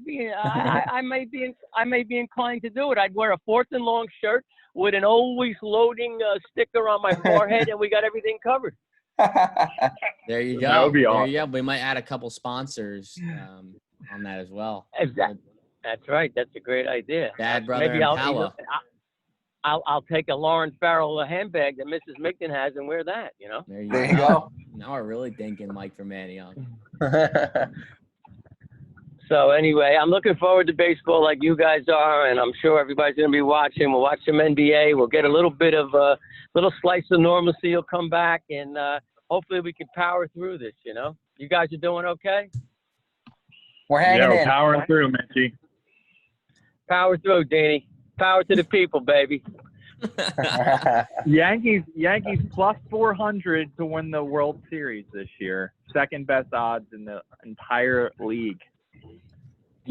may be inclined to do it. I'd wear a 4th and long shirt with an always loading sticker on my forehead, and we got everything covered. There you go. That would be awesome. There you go. We might add a couple sponsors on that as well. Exactly. That's right. That's a great idea. Bad Brother and Pala. I'll take a Lauren Farrell handbag that Mrs. Migdon has and wear that, There you There you go. Now we're really thinking Mike from Manayunk. So anyway, I'm looking forward to baseball like you guys are, and I'm sure everybody's going to be watching. We'll watch some NBA. We'll get a little bit of little slice of normalcy will come back, and hopefully we can power through this, You guys are doing okay? We're hanging in. We're powering through, Mitchie. Power through, Danny. Power to the people, baby. Yankees plus 400 to win the World Series this year. Second best odds in the entire league.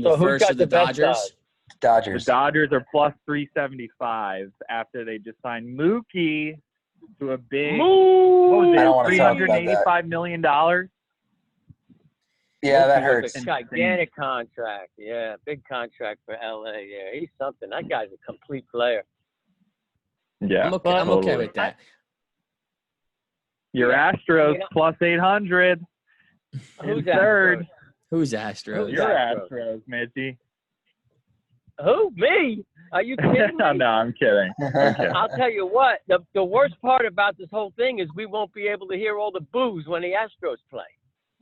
So who's got the Dodgers? best Dodgers. The Dodgers are plus 375 after they just signed Mookie to a big Moo! I don't want to talk about that. $385 million. Yeah, that hurts. A gigantic contract. Yeah, big contract for LA. Yeah, he's something. That guy's a complete player. Yeah, I'm okay with that. Your Astros plus 800. Who's third? Astros? Who's Astros? Your Astros, Mitchie. Who? Me? Are you kidding me? No, I'm kidding. I'll tell you what. The worst part about this whole thing is we won't be able to hear all the boos when the Astros play.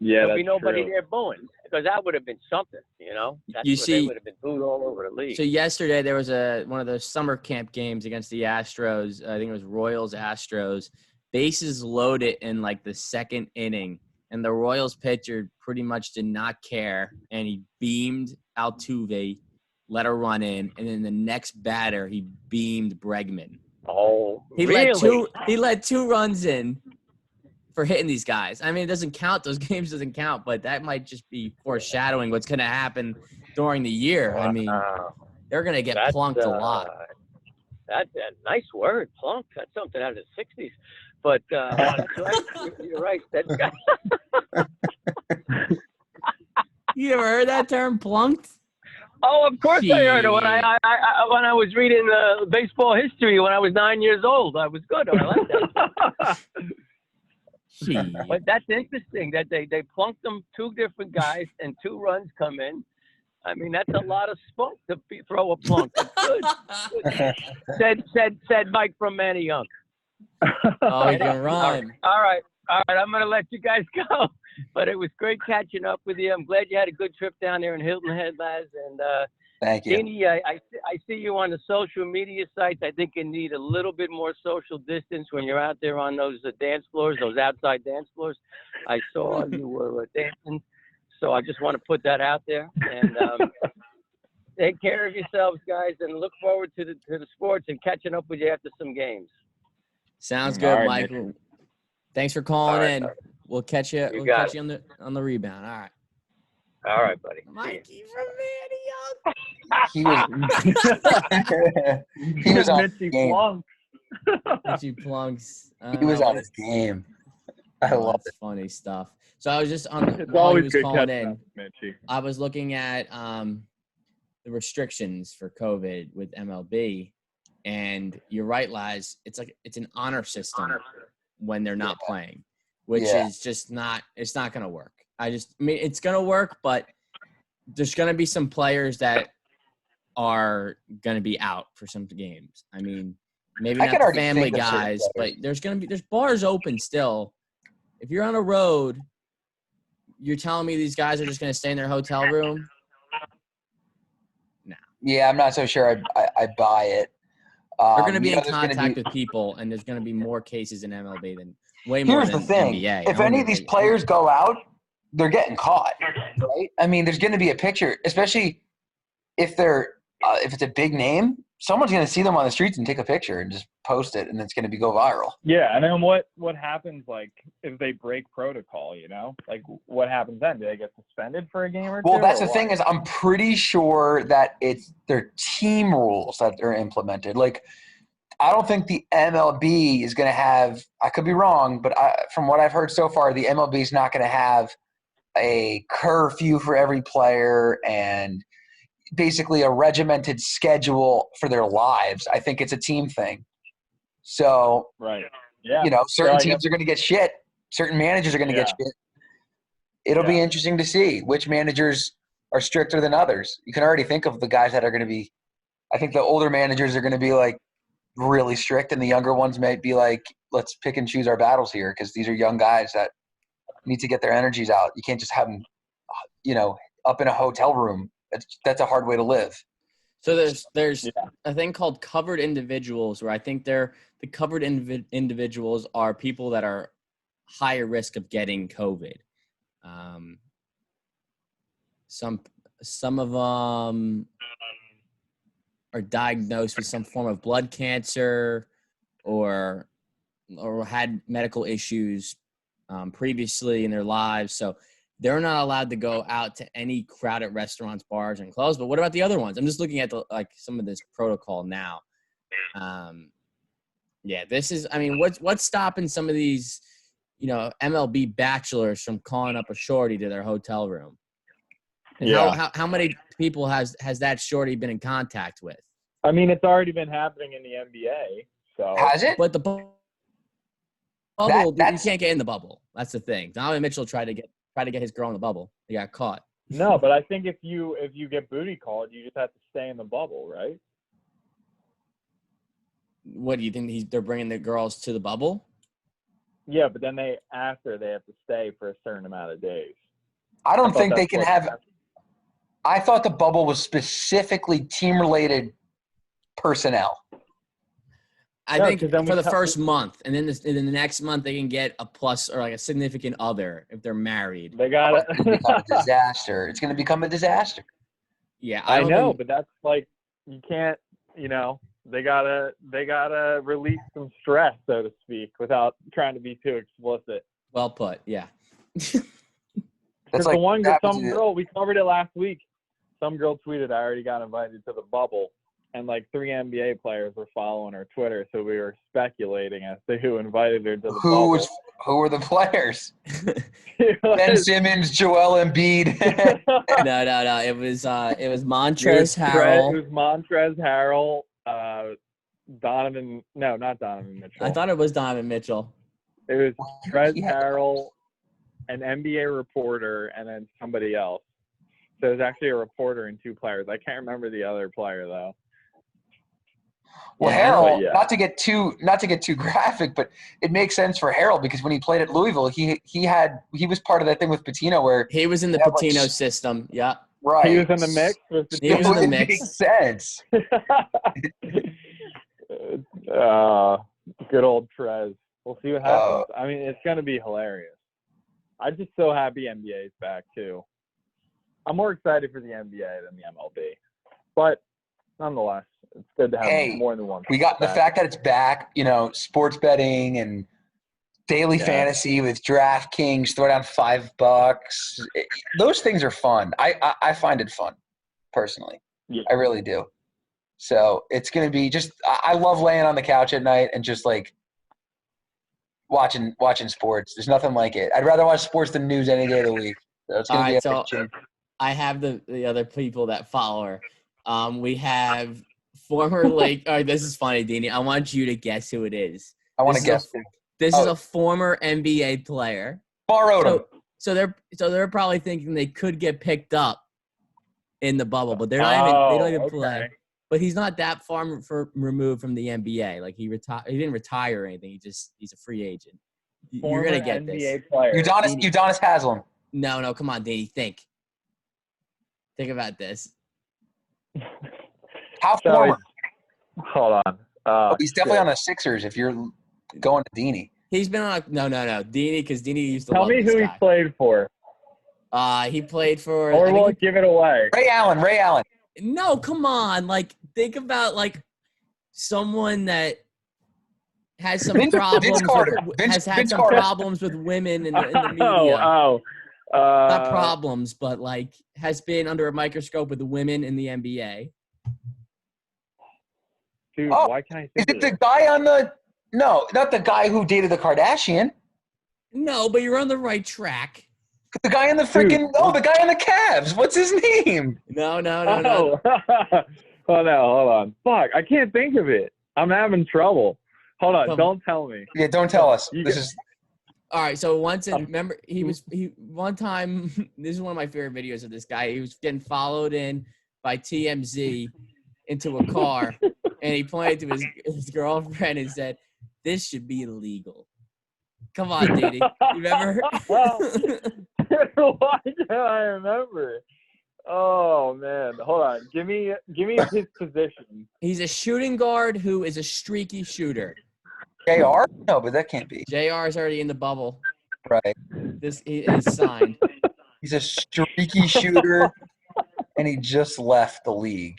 Yeah, There'll be that's nobody true. there booing, because that would have been something, They would have been booed all over the league. So yesterday there was one of those summer camp games against the Astros. I think it was Royals-Astros. Bases loaded in like the second inning, and the Royals pitcher pretty much did not care, and he beamed Altuve, let a run in, and then the next batter he beamed Bregman. Oh, He really? let two runs in for hitting these guys. I mean, it doesn't count. Those games doesn't count, but that might just be foreshadowing what's going to happen during the year. I mean, they're going to get plunked a lot. That's a nice word, plunk. That's something out of the 60s. But you're right. You ever heard that term, plunked? Oh, of course I heard it when I was reading baseball history when I was 9 years old. I was good. I like that. But that's interesting that they plunked them, two different guys, and 2 runs come in. I mean, that's a lot of smoke to throw a plunk. It's good. Said Mike from Manayunk. Oh, he can run. All right. I'm going to let you guys go. But it was great catching up with you. I'm glad you had a good trip down there in Hilton Head, Laz. And Thank you. Danny, I see you on the social media sites. I think you need a little bit more social distance when you're out there on those dance floors, those outside dance floors. I saw you were dancing. So I just want to put that out there. And take care of yourselves, guys, and look forward to the sports and catching up with you after some games. Sounds good, All Mike. right, Thanks for calling in. Buddy. We'll catch you. We'll catch you on the rebound. All right. All right, buddy. Mikey from Manayunk. He was on his Mitchie game. Plunk. Mitchie plunks. He was on his game. I love That's funny stuff. So I was just on It's while he always was good calling catching in. up with Mitchie. I was looking at the restrictions for COVID with MLB, and you're right, Laz. It's an honor system when they're not playing, which is just not. It's not going to work. I mean, it's going to work, but there's going to be some players that are going to be out for some games. I mean, maybe I not can the already family think of certain guys, but players. there's bars open still. If you're on a road, you're telling me these guys are just going to stay in their hotel room? No. Yeah, I'm not so sure I buy it. They're going to be in There's going to contact be. with people, and there's going to be more cases in MLB than way more Here's the than thing: NBA. if any of these players go out, they're getting caught, right? I mean, there's going to be a picture, especially if if it's a big name. Someone's going to see them on the streets and take a picture and just post it, and it's going to go viral. Yeah, and then what happens, like, if they break protocol, you know? Like, what happens then? Do they get suspended for a game or two? Well, that's or the thing is I'm pretty sure that it's their team rules that are implemented. Like, I don't think the MLB is going to have – I could be wrong, but from what I've heard so far, the MLB is not going to have a curfew for every player and basically a regimented schedule for their lives. I think it's a team thing. So, Right. Yeah. certain So teams are going to get shit. Certain managers are going to get shit. It'll be interesting to see which managers are stricter than others. You can already think of the guys that are going to be – I think the older managers are going to be like really strict, and the younger ones might be like, let's pick and choose our battles here because these are young guys that need to get their energies out. You can't just have them, up in a hotel room. That's a hard way to live. So there's a thing called covered individuals, where I think the covered individuals are people that are higher risk of getting COVID. Some of them are diagnosed with some form of blood cancer or had medical issues previously in their lives. So they're not allowed to go out to any crowded restaurants, bars, and clubs. But what about the other ones? I'm just looking at some of this protocol now. This is. I mean, what's stopping some of these, MLB bachelors from calling up a shorty to their hotel room? And how many people has that shorty been in contact with? I mean, it's already been happening in the NBA. So has it? But the bubble, you can't get in the bubble. That's the thing. Donovan Mitchell tried to get his girl in the bubble. He got caught. No, but I think if you get booty called, you just have to stay in the bubble, right? What do you think? They're bringing the girls to the bubble? Yeah, but then after they have to stay for a certain amount of days. I don't think they can have. I thought the bubble was specifically team-related personnel. I think for the first month, and then in the next month they can get a plus or like a significant other if they're married. They got It's going to become a disaster. It's going to become a disaster. Yeah, I know, but that's like you can't. They gotta release some stress, so to speak, without trying to be too explicit. Well put. Yeah. Because some girl, we covered it last week. Some girl tweeted, "I already got invited to the bubble." And like 3 NBA players were following her Twitter, so we were speculating as to who invited her to the bubble. Who were the players? Ben Simmons, Joel Embiid. No. It was Montrezl Harrell. It was Montrezl Harrell. Donovan. No, not Donovan Mitchell. I thought it was Donovan Mitchell. It was Montrezl Harrell, an NBA reporter, and then somebody else. So it was actually a reporter and 2 players. I can't remember the other player though. Well, Harrell, not to get too graphic, but it makes sense for Harrell because when he played at Louisville, he was part of that thing with Patino where he was in the Patino system. Yeah, right. He was in the mix. He was in the mix. Makes sense. Good old Trez. We'll see what happens. I mean, it's gonna be hilarious. I'm just so happy NBA is back too. I'm more excited for the NBA than the MLB, but nonetheless, it's good to have more than one. We got the fact that it's back, sports betting and daily fantasy with DraftKings, throw down $5. Those things are fun. I find it fun, personally. Yeah. I really do. So it's going to be I love laying on the couch at night and just like watching sports. There's nothing like it. I'd rather watch sports than news any day of the week. So it's All gonna be right, a so change. I have the other people that follow her. We have former Lake. All right, this is funny, Deanie. I want you to guess who it is. I want to This is guess. This is a former NBA player. Borrowed him. So they're probably thinking they could get picked up in the bubble, but they don't even play. But he's not that far removed from the NBA. Like he didn't retire or anything. He's a free agent. You're gonna get NBA this. player. Udonis Haslem. No, come on, Deanie. Think about this. How So former? Hold on. He's definitely on the Sixers. If you're going to Deanie. He's been on no, Deanie, because Deanie used to Tell love me this who guy. he played for. He played for. Or will it give it away? Ray Allen. No, come on. Like, think about like someone that has some problems. Has had some problems with women in the media. Not problems, but like has been under a microscope with women in the NBA. Dude, why can't I think is it the guy on the? No, not the guy who dated the Kardashian. No, but you're on the right track. The guy in the freaking the guy in the Cavs. What's his name? No. Hold on. Fuck, I can't think of it. I'm having trouble. Hold on, don't tell me. Yeah, don't tell us. All right, so remember one time, this is one of my favorite videos of this guy. He was getting followed in by TMZ into a car, and he pointed to his girlfriend and said, "This should be illegal." Come on, Didi. You remember? Why can't I remember? Oh man, hold on. Give me his position. He's a shooting guard who is a streaky shooter. JR? No, but that can't be. JR is already in the bubble. Right. He's signed. He's a streaky shooter, and he just left the league.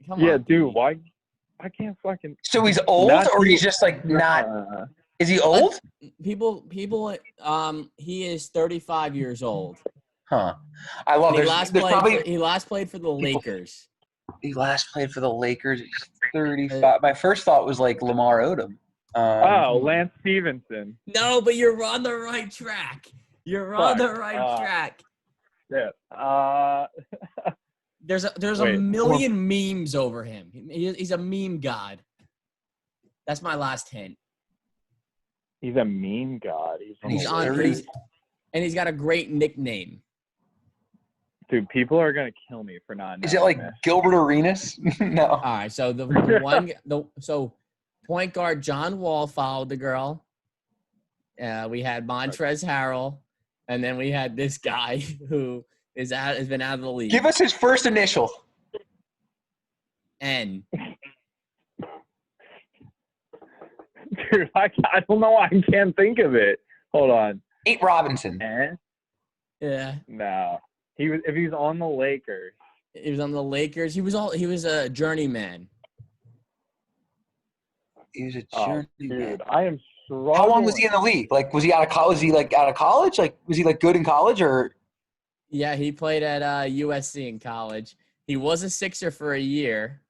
Come on, dude. Didi. Why? I can't fucking. So he's old, or he's just like not? Is he old? People. He is 35 years old. Huh. I love. He last played for the Lakers. He last played for the Lakers. He's 35. My first thought was like Lamar Odom. Lance Stevenson. No, but you're on the right track. On the right track. Yeah. There's a million memes over him. He's a meme god. That's my last hint. He's a meme god. He's got a great nickname. Dude, people are gonna kill me for not knowing. Is it like Gilbert Arenas? No. All right, so so point guard John Wall followed the girl. We had Montrezl Harrell, and then we had this guy who has been out of the league. Give us his first initial. N. Dude, I don't know. I can't think of it. Hold on. Nate Robinson. N? Yeah. No. If he was on the Lakers. He was on the Lakers. He was a journeyman. He was a journeyman. Dude, I am struggling. How long was he in the league? Like, was he out of college? Was he like out of college? Like, was he like good in college or? Yeah, he played at USC in college. He was a Sixer for a year.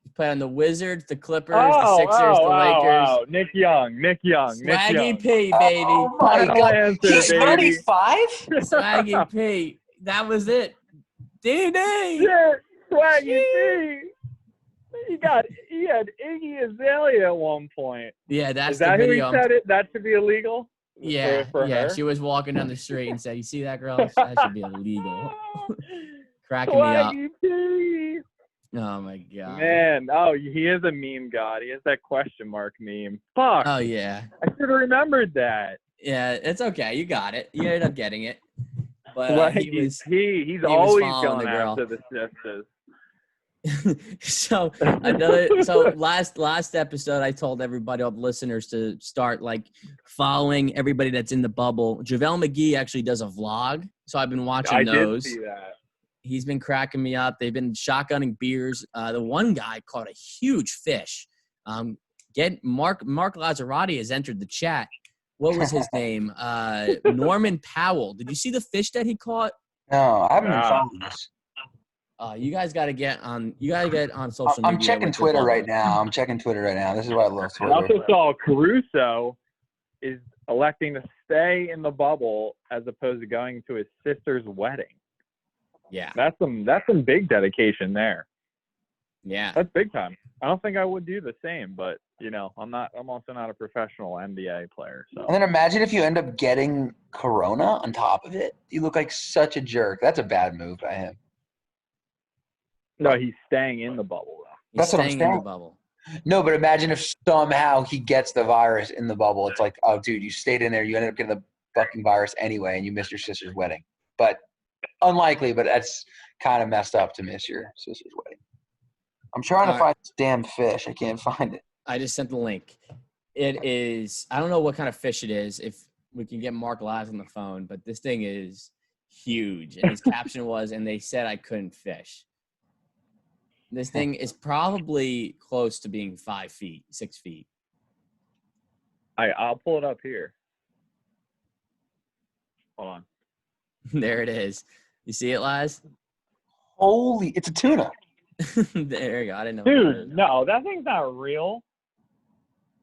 He played on the Wizards, the Clippers, the Sixers, the Lakers. Nick Young. Swaggy P, baby. Oh my God. He's 35? Swaggy P. That was it. D-D. Yeah, Swaggy P. He had Iggy Azalea at one point. Yeah, that's Is that the video. Who he said it? That should be illegal? Yeah, for her? She was walking down the street and said, "You see that girl? That should be illegal." Cracking me up. P. Oh my God. Man, he is a meme god. He has that question mark meme. Fuck. Oh yeah. I should have remembered that. Yeah, it's okay. You got it. You ended up getting it. But he's always going after the sisters. So last episode I told everybody, all the listeners, to start like following everybody that's in the bubble. JaVale McGee actually does a vlog, so I've been watching those. I did see that. He's been cracking me up. They've been shotgunning beers. The one guy caught a huge fish. Mark Lazzarotti has entered the chat. What was his name? Norman Powell. Did you see the fish that he caught? No, I haven't been following this. You guys got to get on. You got to get on social media. I'm checking Twitter right now. This is why I love Twitter. I also saw Caruso is electing to stay in the bubble as opposed to going to his sister's wedding. Yeah. That's some big dedication there. Yeah. That's big time. I don't think I would do the same, but I'm also not a professional NBA player. So. And then imagine if you end up getting corona on top of it. You look like such a jerk. That's a bad move by him. No, he's staying in the bubble though. That's what I'm staying in the saying. bubble. No, but imagine if somehow he gets the virus in the bubble. It's like, oh, dude, you stayed in there. You ended up getting the fucking virus anyway, and you missed your sister's wedding. But unlikely, but that's kind of messed up to miss your sister's wedding. I'm trying to find this damn fish. I can't find it. I just sent the link. It is, I don't know what kind of fish it is, if we can get Mark live on the phone, but this thing is huge. And his caption was, and they said I couldn't fish. This thing is probably close to being 5 feet, 6 feet. I'll pull it up here. Hold on. There it is. You see it, Laz? Holy, it's a tuna. There you go. I didn't know. Dude, no, that thing's not real.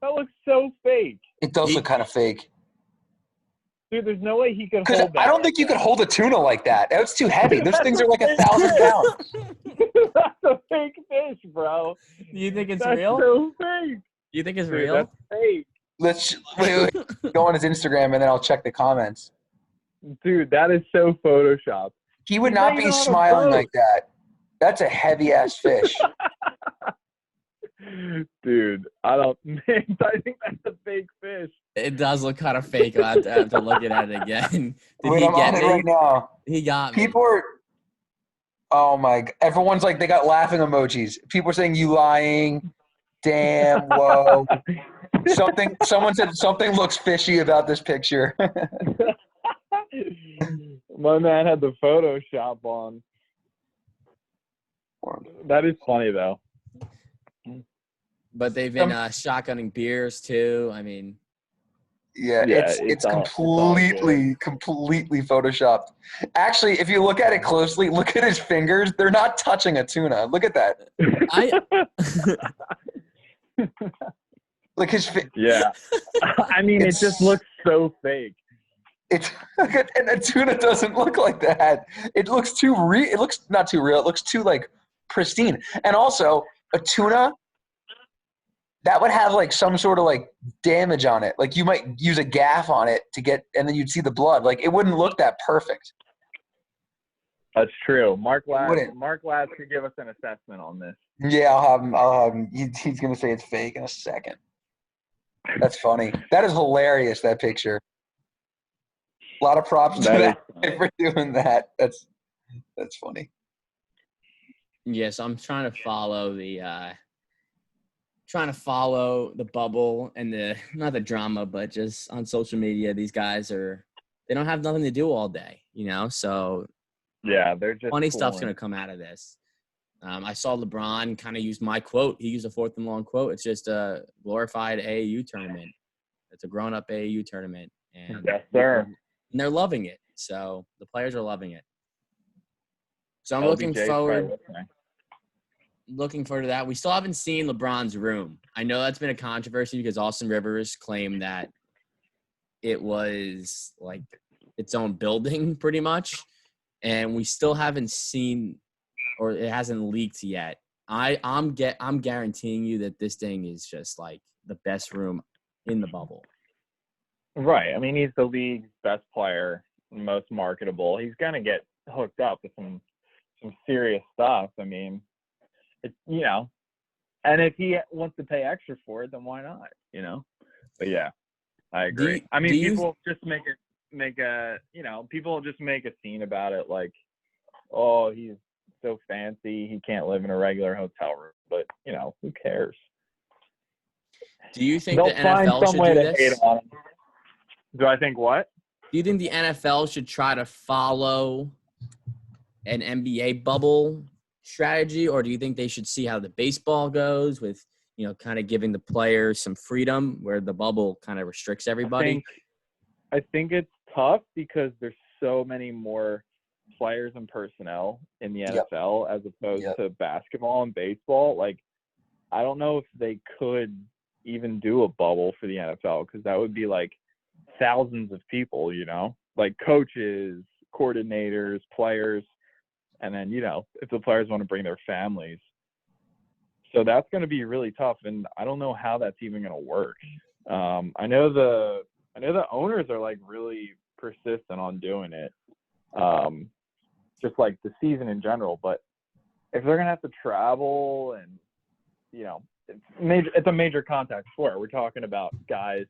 That looks so fake. It does look kind of fake. Dude, there's no way he could Because hold that. I don't think you could hold a tuna like that. That's too heavy. Those things are like 1,000 pounds. That's a fake fish, bro. Do you think it's That's real? so fake. Do you think it's Dude, real? that's fake. Let's wait. Go on his Instagram and then I'll check the comments. Dude, that is so Photoshopped. He would He's not not be even on a smiling boat. like that. That's a heavy ass fish. Dude, I think that's a fake fish. It does look kind of fake. I have to look at it again. Did Wait, he I'm get on me? it right now. He got me. People are. Oh my! Everyone's like they got laughing emojis. People are saying you lying. Damn. Whoa. Someone said something looks fishy about this picture. My man had the Photoshop on. That is funny though. But they've been shotgunning beers too. I mean, Yeah, it's all completely photoshopped. Actually, if you look at it closely, look at his fingers. They're not touching a tuna. Look at that. Like his Yeah. I mean, it just looks so fake. It's and a tuna doesn't look like that. It looks too real. It looks not too real. It looks too like pristine. And also, a tuna that would have like some sort of like damage on it. Like you might use a gaff on it to get, and then you'd see the blood. Like it wouldn't look that perfect. That's true. Mark Ladd could give us an assessment on this. Yeah, I'll have him. He's gonna say it's fake in a second. That's funny. That is hilarious. That picture. A lot of props to that for doing that. That's funny. yes, I'm trying to follow the bubble and not the drama, but just on social media, these guys they don't have nothing to do all day, so yeah, they're just funny stuff's going to come out of this. I saw LeBron kind of use my quote. He used a 4th and long quote. It's just a glorified AAU tournament. It's a grown-up AAU tournament. And yes, sir. And they're loving it. So the players are loving it. So I'm looking forward to that. We still haven't seen LeBron's room. I know that's been a controversy because Austin Rivers claimed that it was like its own building pretty much. And we still haven't seen, or it hasn't leaked yet. I'm guaranteeing you that this thing is just like the best room in the bubble. Right. I mean, he's the league's best player, most marketable. He's gonna get hooked up with some serious stuff. I mean, it's and if he wants to pay extra for it, then why not? But yeah, I agree. People just people just make a scene about it, like, oh, he's so fancy, he can't live in a regular hotel room. But who cares? Do you think They'll the NFL find some way should do to this? hate on him. Do I think what? Do you think the NFL should try to follow an NBA bubble strategy, or do you think they should see how the baseball goes with, kind of giving the players some freedom where the bubble kind of restricts everybody? I think it's tough because there's so many more players and personnel in the NFL as opposed to basketball and baseball. Like, I don't know if they could even do a bubble for the NFL because that would be like thousands of people, like coaches, coordinators, players, and then, if the players want to bring their families. So that's going to be really tough, and I don't know how that's even going to work. I know the owners are like really persistent on doing it, just like the season in general. But if they're going to have to travel and, it's a major contact sport. We're talking about guys,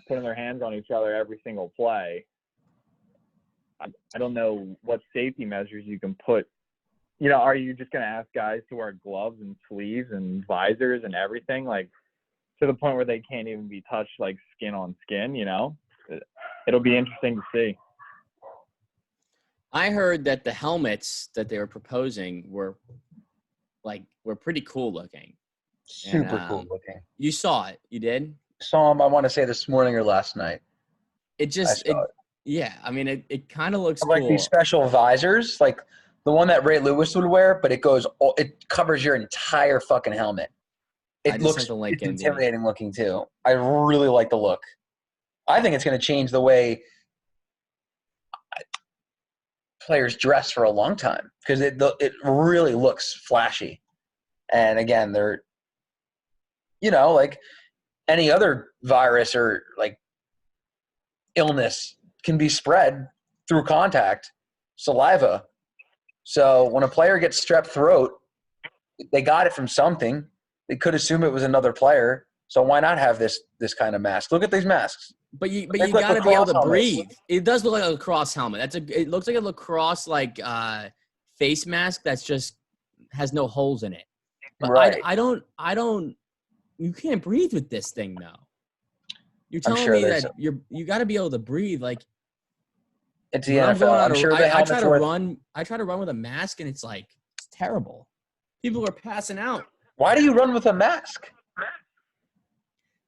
putting their hands on each other every single play. I don't know what safety measures you can put. Are you just going to ask guys to wear gloves and sleeves and visors and everything, like to the point where they can't even be touched like skin on skin? It'll be interesting to see. I heard that the helmets that they were proposing were pretty cool looking. Super cool looking. You saw it. You did? Saw them, I want to say this morning or last night. Yeah. I mean, it kind of looks like cool. These special visors, like the one that Ray Lewis would wear, but it covers your entire fucking helmet. It looks intimidating looking too. I really like the look. I think it's going to change the way players dress for a long time because it really looks flashy. And again, they're, like any other virus or like illness can be spread through contact, saliva. So when a player gets strep throat, they got it from something. They could assume it was another player. So why not have this kind of mask? Look at these masks. But you got to be able to breathe. It does look like a lacrosse helmet. It looks like a lacrosse face mask that's just has no holes in it. But right. I don't. You can't breathe with this thing though. You're telling me that you got to be able to breathe. Like it's the NFL. I'm sure I try to run. I try to run with a mask, and it's terrible. People are passing out. Why do you run with a mask?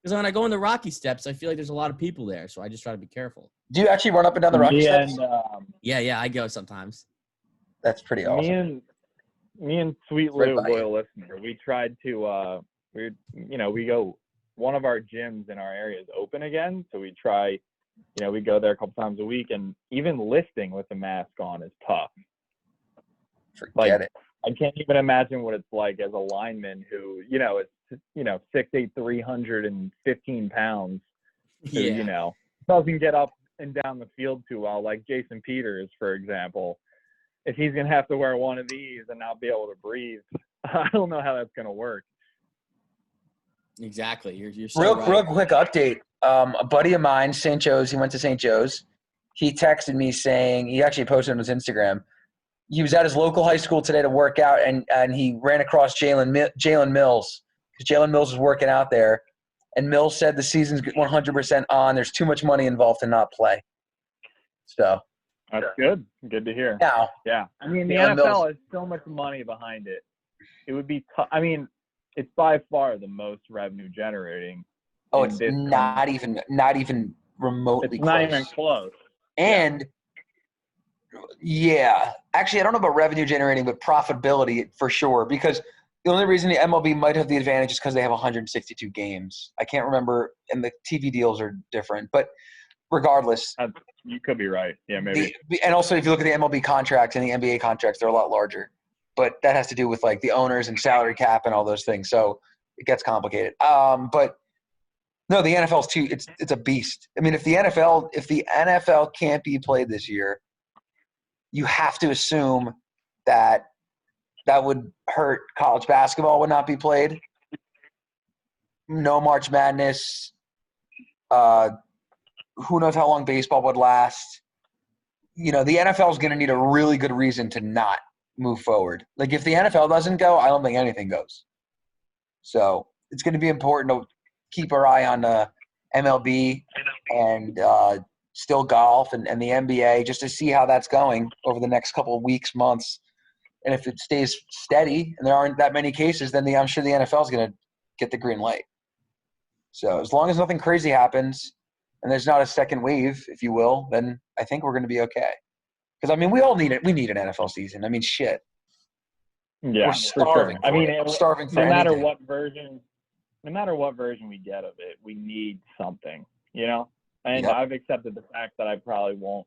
Because when I go in the Rocky Steps, I feel like there's a lot of people there, so I just try to be careful. Do you actually run up and down the Rocky Steps? Yeah, I go sometimes. That's pretty awesome. Me and Sweet Lou, loyal listener, we tried to we go, one of our gyms in our area is open again, so we try, we go there a couple times a week, and even lifting with the mask on is tough. Forget it. I can't even imagine what it's like as a lineman who, is 6'8", 315 pounds, who, doesn't get up and down the field too well, like Jason Peters, for example. If he's going to have to wear one of these and not be able to breathe, I don't know how that's going to work. Exactly. You're so right. Real quick update. A buddy of mine, St. Joe's, he went to St. Joe's. He texted me saying, he actually posted on his Instagram, he was at his local high school today to work out, and he ran across Jalen Mills, because Jalen Mills was working out there, and Mills said the season's 100% on. There's too much money involved to not play. So that's good. Good to hear. Now, yeah. I mean, the NFL has so much money behind it. It would be tough. I mean, it's by far the most revenue generating. Oh, it's not even remotely close. Not even close. And yeah, actually, I don't know about revenue generating, but profitability for sure. Because the only reason the MLB might have the advantage is because they have 162 games. I can't remember, and the TV deals are different. But regardless, you could be right. Yeah, maybe. And also, if you look at the MLB contracts and the NBA contracts, they're a lot larger. But that has to do with the owners and salary cap and all those things. So it gets complicated. But no, the NFL's too. It's a beast. I mean, if the NFL can't be played this year, you have to assume that would hurt college basketball would not be played. No March Madness. Who knows how long baseball would last? The NFL is going to need a really good reason to not move forward. If the NFL doesn't go, I don't think anything goes. So it's going to be important to keep our eye on MLB and still golf and the NBA just to see how that's going over the next couple of weeks, months. And if it stays steady and there aren't that many cases, then I'm sure the NFL is going to get the green light. So as long as nothing crazy happens and there's not a second wave, if you will, then I think we're going to be okay. Because, I mean, we all need it. We need an NFL season. I mean, shit. Yeah, we're starving. For sure. I mean, we're starving for no matter anything. what version we get of it, we need something, And Yep. I've accepted the fact that I probably won't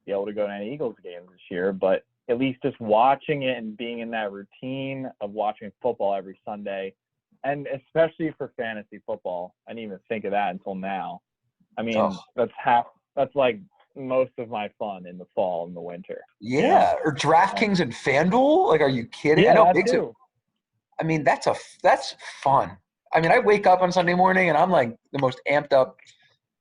be able to go to any Eagles games this year, but at least just watching it and being in that routine of watching football every Sunday, and especially for fantasy football, I didn't even think of that until now. I mean, that's like most of my fun in the fall and the winter. Yeah, you know? or DraftKings and FanDuel. Like, are you kidding? Yeah, I know that Big's. too. I mean, that's fun. I mean, I wake up on Sunday morning and I'm like the most amped up.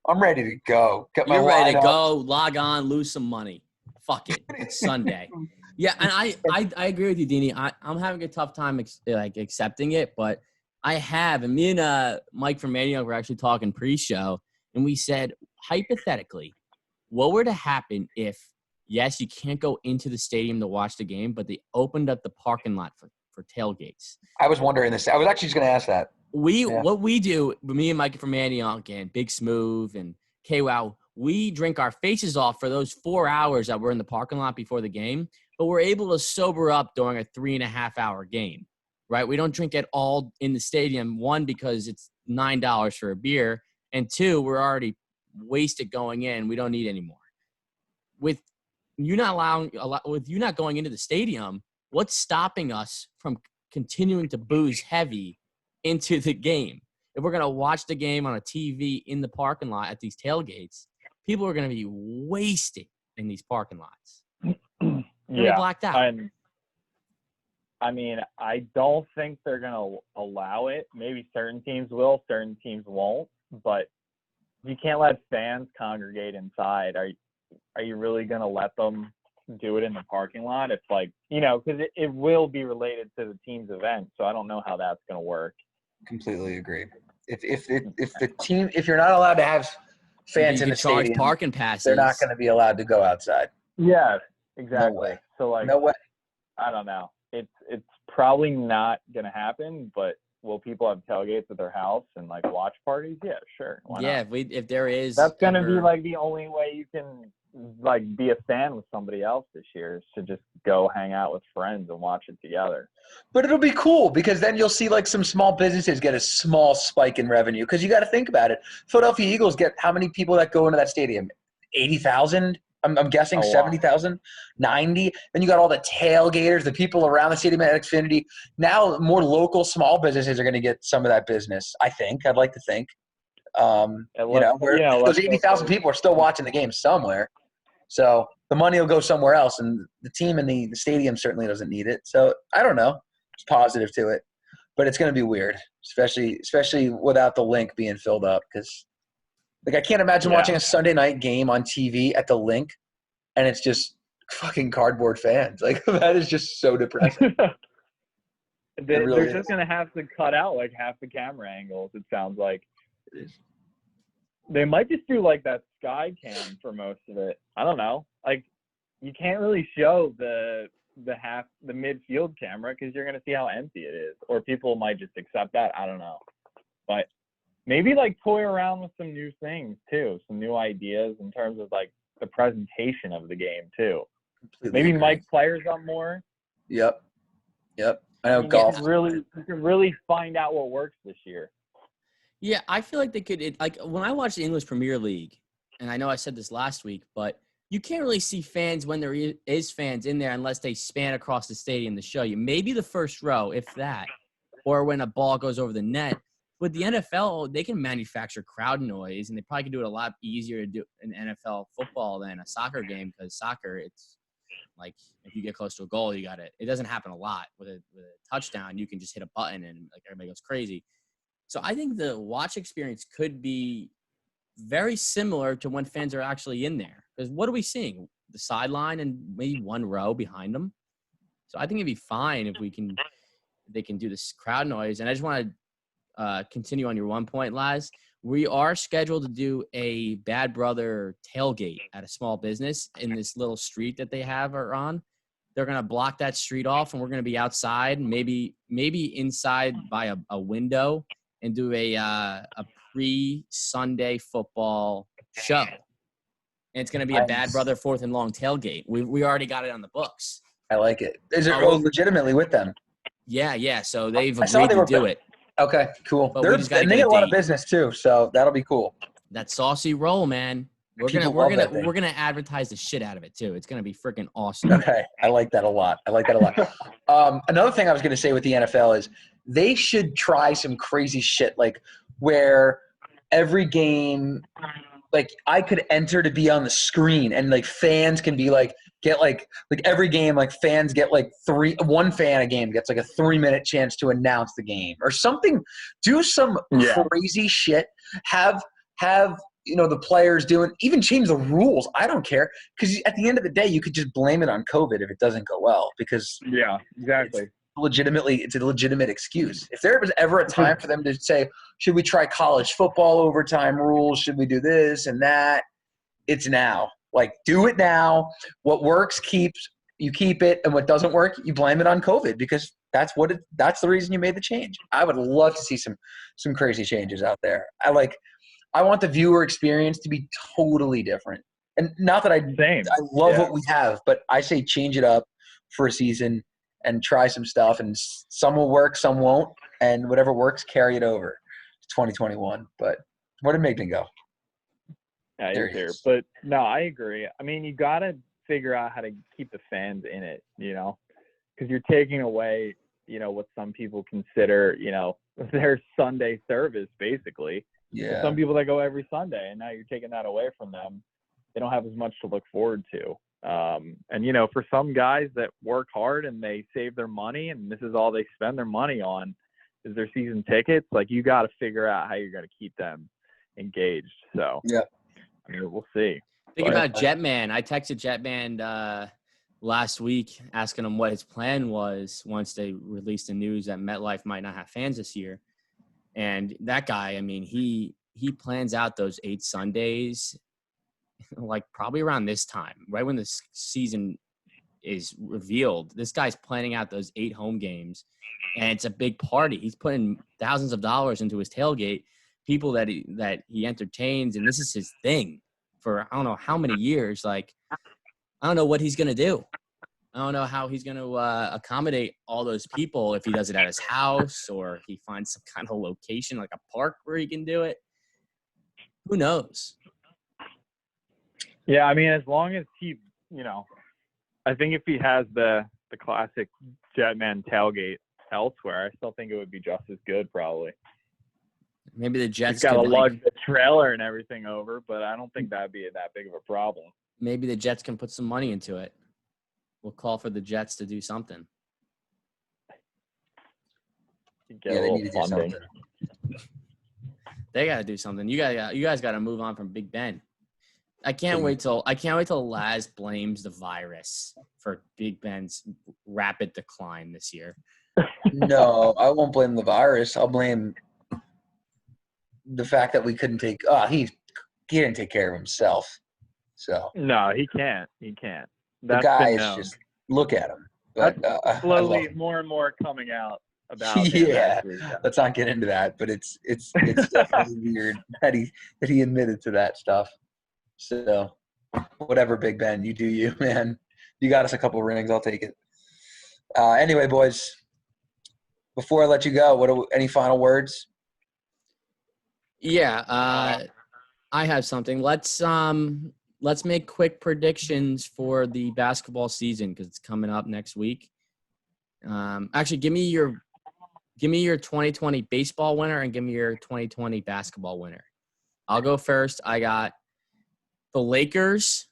I'm ready to go. Get my You're ready to lineup. go, log on, lose some money. Fuck it. It's Sunday. Yeah, and I agree with you, Deanie. I'm having a tough time accepting it, but I have. And me and Mike from Manayunk were actually talking pre-show, and we said, hypothetically, what were to happen if, yes, you can't go into the stadium to watch the game, but they opened up the parking lot for tailgates? I was wondering this. I was actually just going to ask that. What we do, me and Mike from Manayunk and Big Smooth and KWOW, we drink our faces off for those 4 hours that we're in the parking lot before the game, but we're able to sober up during a 3.5-hour game, right? We don't drink at all in the stadium, one, because it's $9 for a beer, and two, we're already wasted going in. We don't need any more. With you not going into the stadium, what's stopping us from continuing to booze heavy into the game? If we're going to watch the game on a TV in the parking lot at these tailgates, people are going to be wasted in these parking lots. Yeah, blacked out. I mean, I don't think they're going to allow it. Maybe certain teams will, certain teams won't. But you can't let fans congregate inside. Are you really going to let them do it in the parking lot? It's like, because it will be related to the team's event. So I don't know how that's going to work. Completely agree. If you're not allowed to have fans in the stadium, parking passes, they're not going to be allowed to go outside. Yeah, exactly. No way. So No way. I don't know. It's probably not going to happen, but will people have tailgates at their house and watch parties? Yeah, sure. Why not? if there is, that's going to be the only way you can be a fan with somebody else this year, is to just go hang out with friends and watch it together. But it'll be cool because then you'll see some small businesses get a small spike in revenue, because you got to think about it. Philadelphia Eagles get how many people that go into that stadium? 80,000? I'm guessing 70,000, 90. Then you got all the tailgaters, the people around the stadium at Xfinity. Now more local small businesses are going to get some of that business, I think. I'd like to think. Those 80,000 people are still watching the game somewhere. So the money will go somewhere else, and the team in the stadium certainly doesn't need it. So I don't know. It's positive to it. But it's going to be weird, especially without the link being filled up, because I can't imagine watching a Sunday night game on TV at the link and it's just fucking cardboard fans. That is just so depressing. They're just going to have to cut out half the camera angles, it sounds like. It is. They might just do that sky cam for most of it. I don't know. You can't really show the midfield camera because you're going to see how empty it is. Or people might just accept that. I don't know. But maybe toy around with some new things too, some new ideas in terms of the presentation of the game too. Completely Maybe agree. mic players up more. Yep. I know golf. You can really find out what works this year. Yeah, I feel like they could. When I watch the English Premier League, and I know I said this last week, but you can't really see fans when there is fans in there unless they span across the stadium to show you. Maybe the first row, if that, or when a ball goes over the net. With the NFL, they can manufacture crowd noise, and they probably can do it a lot easier to do in NFL football than a soccer game, because soccer, it's if you get close to a goal, you got it. It doesn't happen a lot. With a touchdown, you can just hit a button and everybody goes crazy. So I think the watch experience could be very similar to when fans are actually in there. Because what are we seeing? The sideline and maybe one row behind them. So I think it'd be fine if they can do this crowd noise. And I just want to continue on your one point, Laz. We are scheduled to do a Bad Brother tailgate at a small business in this little street that they have on. They're going to block that street off, and we're going to be outside, maybe inside by a window, and do a pre-Sunday football show. And it's going to be a Bad Brother 4th and Long tailgate. We already got it on the books. I like it. Is it legitimately with them? Yeah. So they've agreed to do it. Okay, cool. But They get a lot of business too, so that'll be cool. That saucy roll, man. We're People gonna love that thing. we're gonna advertise the shit out of it too. It's gonna be freaking awesome. Okay, I like that a lot. Another thing I was going to say with the NFL is they should try some crazy shit, like where every game, like I could enter to be on the screen, and like fans can be like get like every game, like fans get like one fan a game gets like a 3-minute chance to announce the game or something. Do some crazy shit. Have the players doing, even change the rules. I don't care, because at the end of the day, you could just blame it on COVID if it doesn't go well, because exactly. It's a legitimate excuse. If there was ever a time for them to say, should we try college football overtime rules? Should we do this and that? It's now. Like, do it now. What works you keep it, and what doesn't work, you blame it on COVID, because that's the reason you made the change. I would love to see some crazy changes out there. I want the viewer experience to be totally different. And not that I love what we have, but I say change it up for a season and try some stuff, and some will work, some won't, and whatever works, carry it over to 2021. But where did Migdon go? Yeah, he's here. But no, I agree. I mean, you got to figure out how to keep the fans in it, because you're taking away, what some people consider, their Sunday service, basically. Yeah. Some people that go every Sunday, and now you're taking that away from them. They don't have as much to look forward to. And, for some guys that work hard and they save their money, and this is all they spend their money on is their season tickets, like, you got to figure out how you're going to keep them engaged. So, yeah, I mean, we'll see. Think about Jetman. I texted Jetman last week asking him what his plan was once they released the news that MetLife might not have fans this year. And that guy, I mean, he plans out those 8 Sundays, like probably around this time, right when the season is revealed. This guy's planning out those 8 home games, and it's a big party. He's putting thousands of dollars into his tailgate, people that he entertains, and this is his thing for I don't know how many years. Like, I don't know what he's gonna do. I don't know how he's going to accommodate all those people, if he does it at his house or if he finds some kind of location like a park where he can do it. Who knows? Yeah, I mean, as long as he, I think if he has the classic Jetman tailgate elsewhere, I still think it would be just as good, probably. Maybe the Jets He's got to lug the trailer and everything over, but I don't think that'd be that big of a problem. Maybe the Jets can put some money into it. We'll call for the Jets to do something. They need to do something. They got to do something. You guys got to move on from Big Ben. I can't wait till Laz blames the virus for Big Ben's rapid decline this year. No, I won't blame the virus. I'll blame the fact that we couldn't take. He didn't take care of himself. So no, he can't. He can't. The guy is just, look at him. But, slowly, more and more coming out about him. Yeah, let's not get into that. But it's definitely weird that he admitted to that stuff. So, whatever, Big Ben, you do you, man. You got us a couple rings. I'll take it. Anyway, boys, before I let you go, any final words? Yeah, I have something. Let's make quick predictions for the basketball season because it's coming up next week. Actually, give me your 2020 baseball winner and give me your 2020 basketball winner. I'll go first. I got the Lakers.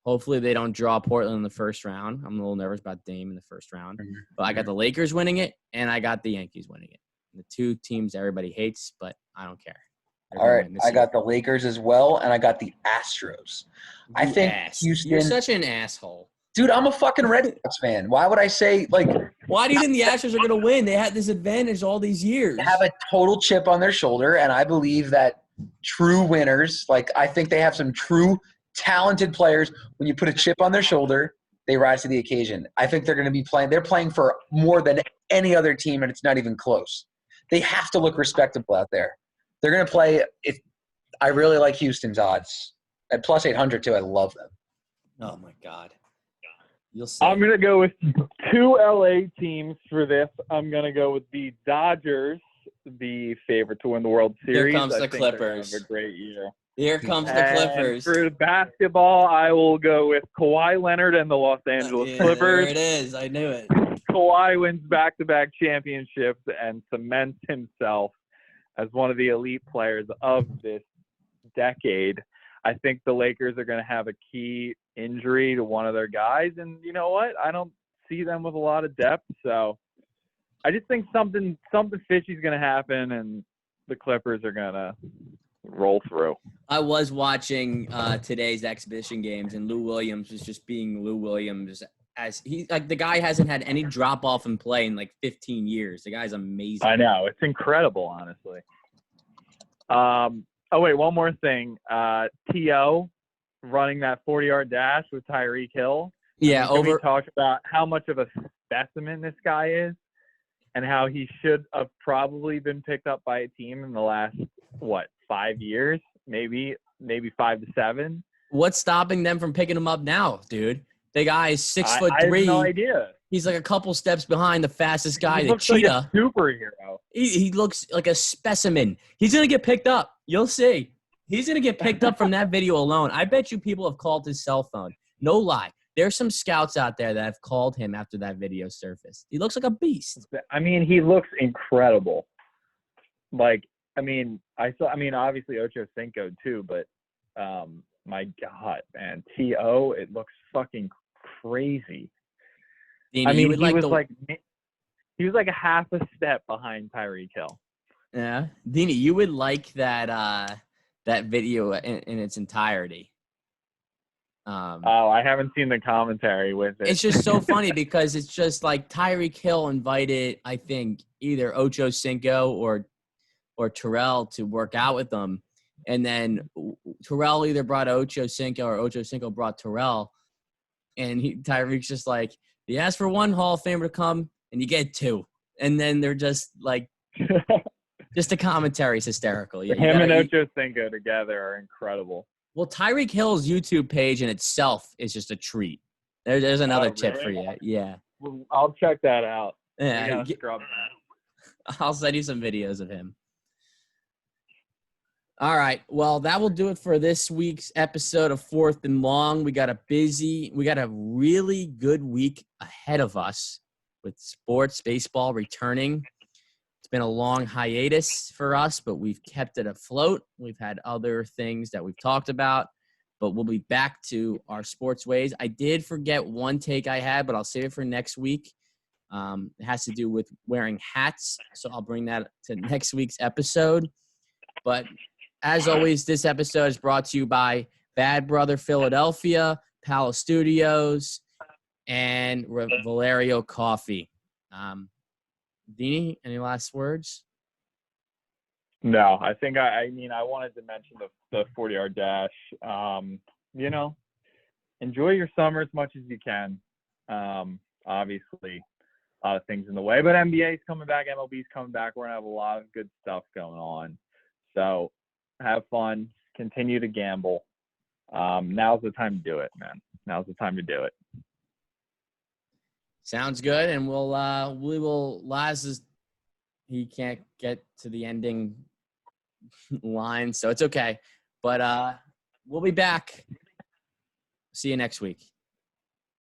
Hopefully they don't draw Portland in the first round. I'm a little nervous about Dame in the first round. But I got the Lakers winning it, and I got the Yankees winning it. The 2 teams everybody hates, but I don't care. All right, I got the Lakers as well, and I got the Astros. I think Houston. You're such an asshole. Dude, I'm a fucking Red Sox fan. Why would I say, like – Why do you think the Astros are going to win? They had this advantage all these years. They have a total chip on their shoulder, and I believe that true winners – like, I think they have some true talented players. When you put a chip on their shoulder, they rise to the occasion. I think they're going to be playing – they're playing for more than any other team, and it's not even close. They have to look respectable out there. They're going to play – I really like Houston's odds. At plus 800, too, I love them. Oh, my God. You'll see. I'm going to go with 2 LA teams for this. I'm going to go with the Dodgers the favorite to win the World Series. Here comes I the think they're gonna Clippers. have a great year. Here comes the And Clippers. for basketball, I will go with Kawhi Leonard and the Los Angeles Yeah, Clippers. there it is. I knew it. Kawhi wins back-to-back championships and cements himself as one of the elite players of this decade. I think the Lakers are going to have a key injury to one of their guys, and you know what? I don't see them with a lot of depth, so I just think something fishy is going to happen, and the Clippers are going to roll through. I was watching today's exhibition games, and Lou Williams was just being Lou Williams. As he the guy hasn't had any drop off in play in like 15 years. The guy's amazing. I know, it's incredible, honestly. Oh wait, one more thing. T.O. running that 40-yard dash with Tyreek Hill. Yeah, Can we talk about how much of a specimen this guy is, and how he should have probably been picked up by a team in the last 5 years, maybe 5 to 7. What's stopping them from picking him up now, dude? The guy is 6'3". I have no idea. He's like a couple steps behind the fastest guy, He the looks cheetah. like a superhero. He looks like a specimen. He's going to get picked up. You'll see. He's going to get picked up from that video alone. I bet you people have called his cell phone. No lie. There's some scouts out there that have called him after that video surfaced. He looks like a beast. I mean, he looks incredible. Obviously Ocho Cinco too, but my God, man, T.O., it looks fucking crazy. Dini, I mean, he was like a half a step behind Tyreek Hill. Yeah, Dini, you would like that that video in its entirety. I haven't seen the commentary with it. It's just so funny because it's just like Tyreek Hill invited, I think, either Ocho Cinco or Terrell to work out with them. And then Terrell either brought Ocho Cinco or Ocho Cinco brought Terrell. And Tyreek's just like, you ask for one Hall of Famer to come and you get two. And then they're just like, just the commentary is hysterical. Yeah, Him and Ocho Cinco together are incredible. Well, Tyreek Hill's YouTube page in itself is just a treat. There's another tip for you. Yeah. Well, I'll check that out. Yeah. Scrub that. I'll send you some videos of him. All right. Well, that will do it for this week's episode of Fourth and Long. We got a really good week ahead of us with sports, baseball returning. It's been a long hiatus for us, but we've kept it afloat. We've had other things that we've talked about, but we'll be back to our sports ways. I did forget one take I had, but I'll save it for next week. It has to do with wearing hats, so I'll bring that to next week's episode. But as always, this episode is brought to you by Bad Brother Philadelphia, Palace Studios, and Valerio Coffee. Dini, any last words? No, I think I wanted to mention the 40-yard dash. Enjoy your summer as much as you can. Obviously, a lot of things in the way, but NBA's coming back, MLB's coming back. We're gonna have a lot of good stuff going on. So have fun, continue to gamble. Now's the time to do it, man. Now's the time to do it. Sounds good, and he can't get to the ending line, so it's okay. But we'll be back. See you next week.